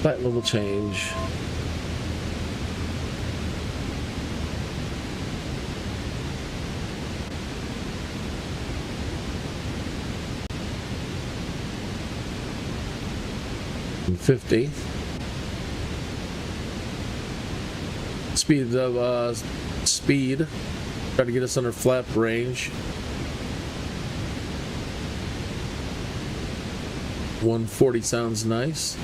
Slight little change. And 50. Speed of speed. Try to get us under flap range. 140 sounds nice.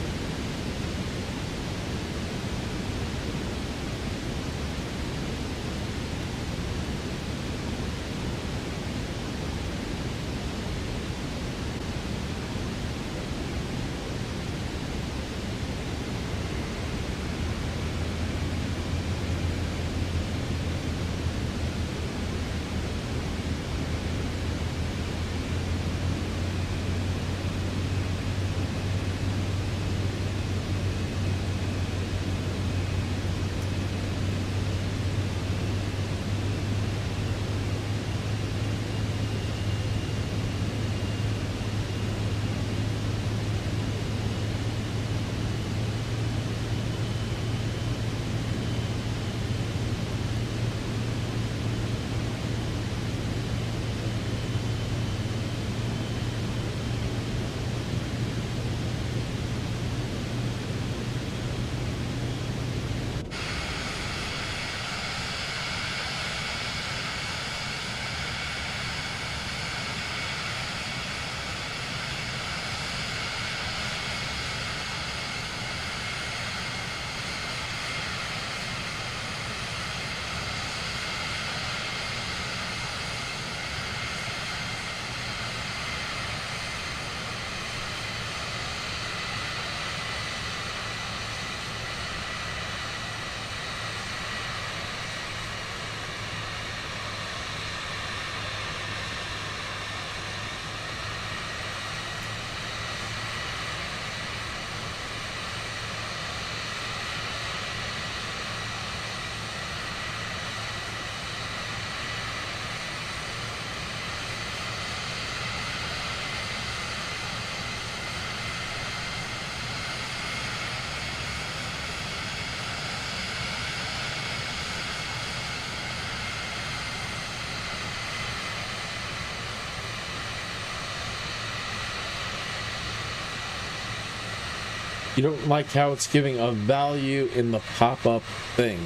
You don't like how it's giving a value in the pop-up thing.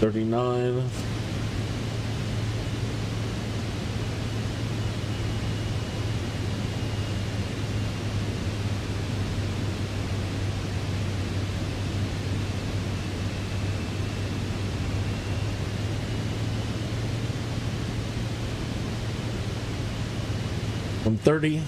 $39. 130.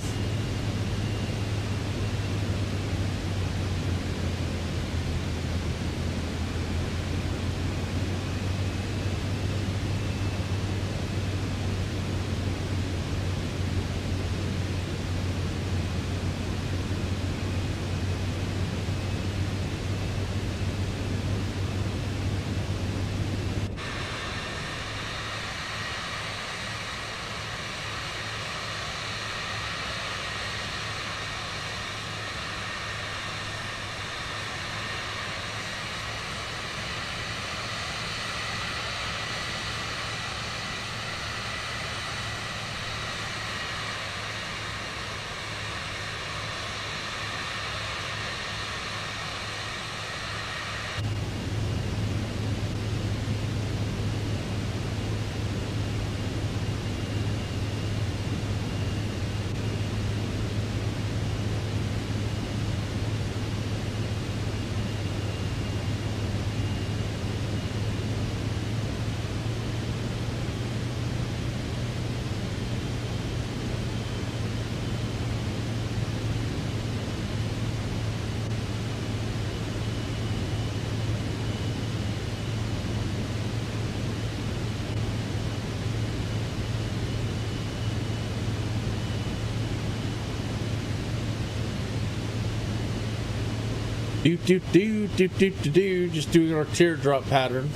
Just doing our teardrop pattern.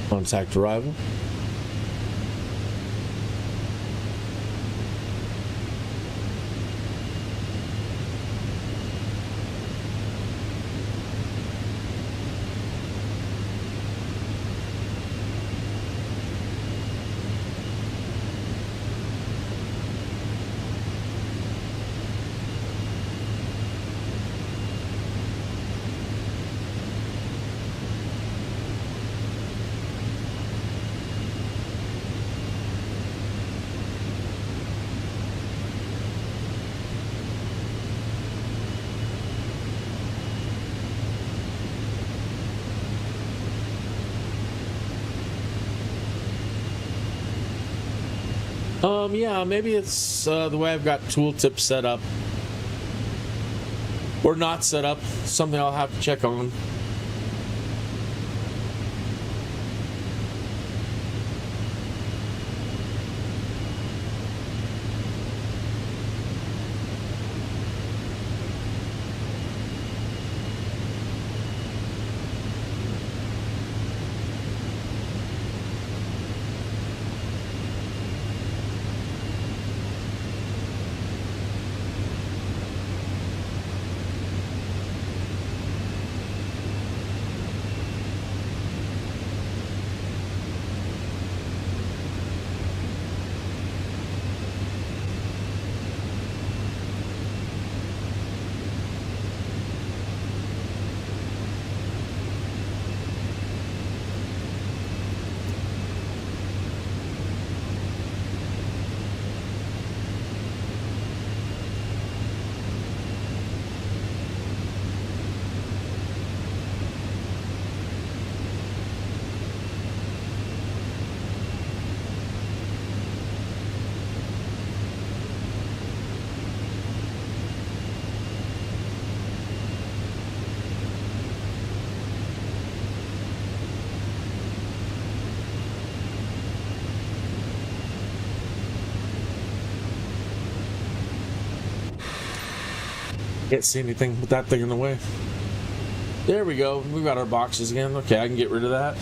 Contact arrival. Yeah, maybe it's the way I've got tooltip set up. Or not set up. Something I'll have to check on. Can't see anything with that thing in the way. There we go. We've got our boxes again. Okay, I can get rid of that.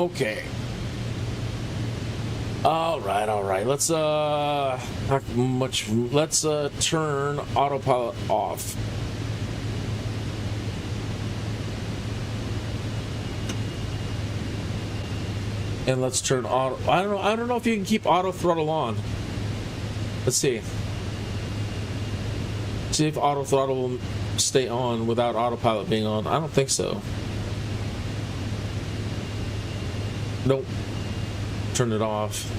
Okay. All right. Let's turn autopilot off. And let's turn auto. I don't know if you can keep auto throttle on. Let's see. See if auto throttle will stay on without autopilot being on. I don't think so. Nope. Turn it off.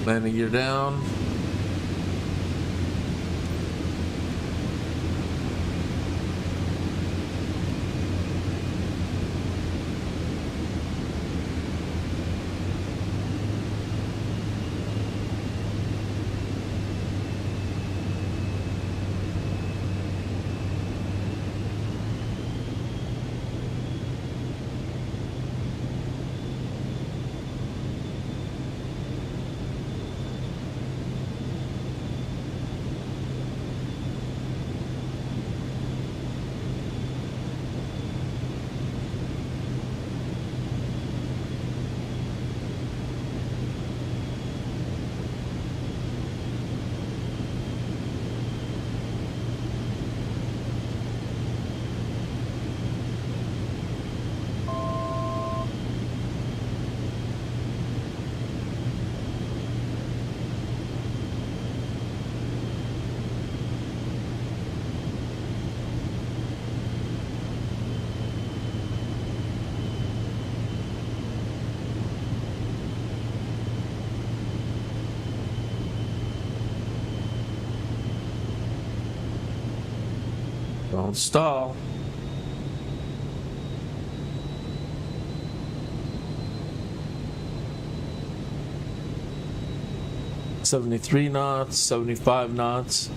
Landing gear down. Don't stall. $73 knots, 75 knots.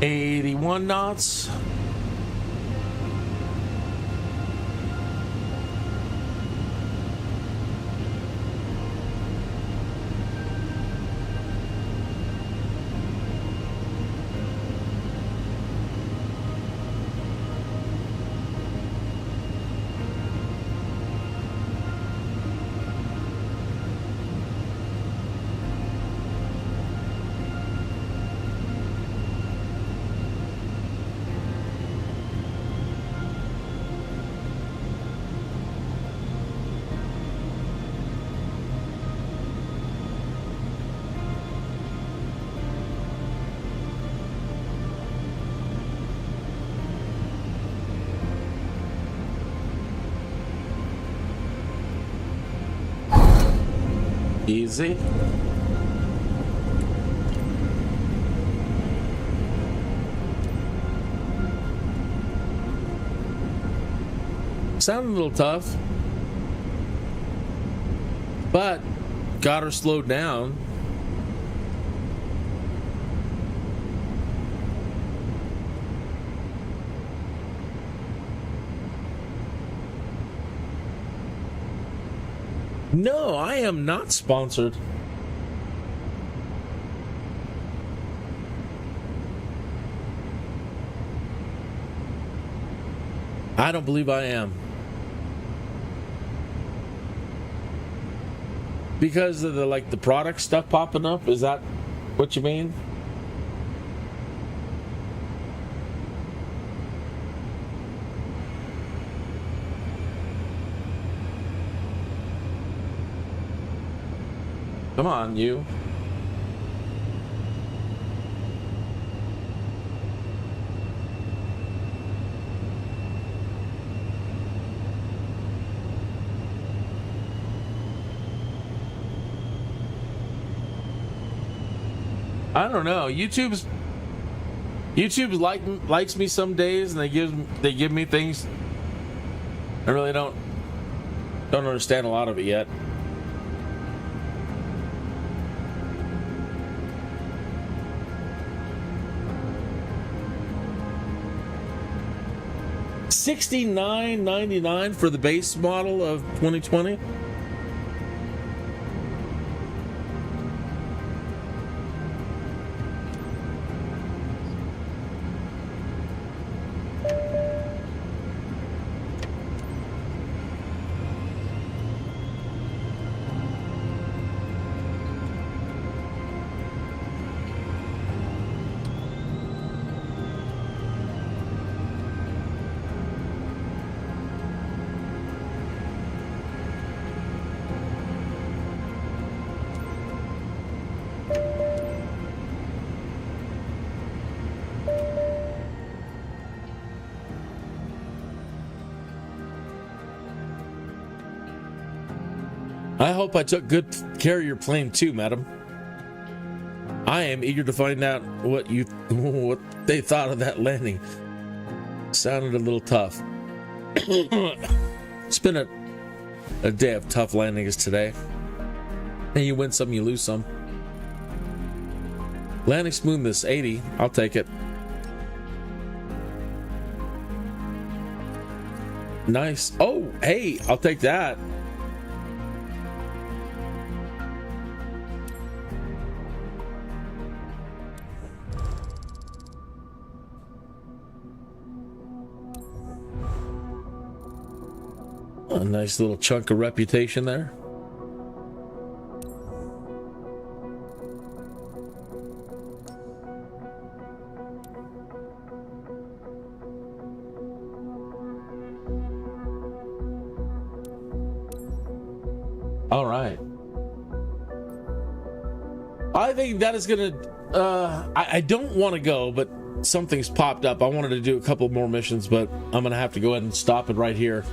$81 knots. Easy. Sounded a little tough, but got her slowed down. No, I am not sponsored. I don't believe I am. Because of the product stuff popping up? Is that what you mean? Come on, you. I don't know. YouTube's likes me some days, and they give me things. I really don't understand a lot of it yet. $69.99 for the base model of 2020. I hope I took good care of your plane too, madam. I am eager to find out what they thought of that landing. Sounded a little tough. It's been a day of tough landings today. And you win some, you lose some. Landing smoothness 80. I'll take it. Nice. Oh, hey, I'll take that. A nice little chunk of reputation there. All right. I think that is gonna I don't want to go, but something's popped up. I wanted to do a couple more missions, but I'm gonna have to go ahead and stop it right here.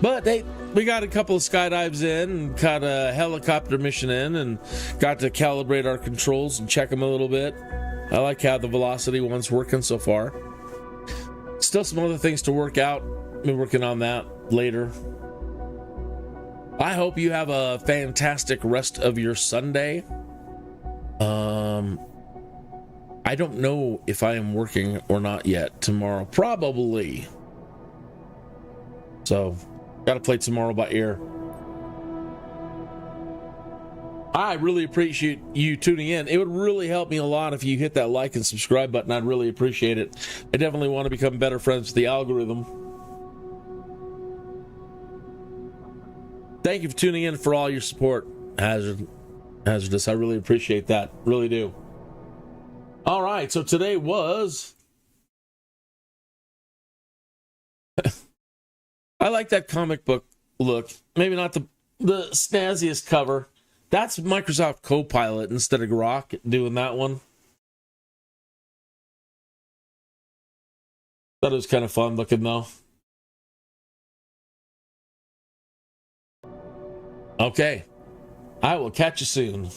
But we got a couple of skydives in and got a helicopter mission in and got to calibrate our controls and check them a little bit. I like how the velocity one's working so far. Still some other things to work out. Be working on that later. I hope you have a fantastic rest of your Sunday. I don't know if I am working or not yet tomorrow. Probably. So, gotta play tomorrow by ear. I really appreciate you tuning in. It would really help me a lot if you hit that like and subscribe button. I'd really appreciate it. I definitely want to become better friends with the algorithm. Thank you for tuning in, for all your support, Hazardous. I really appreciate that. Really do. All right, so today was... I like that comic book look. Maybe not the snazziest cover. That's Microsoft Copilot instead of Grok doing that one. Thought it was kind of fun looking though. Okay. I will catch you soon.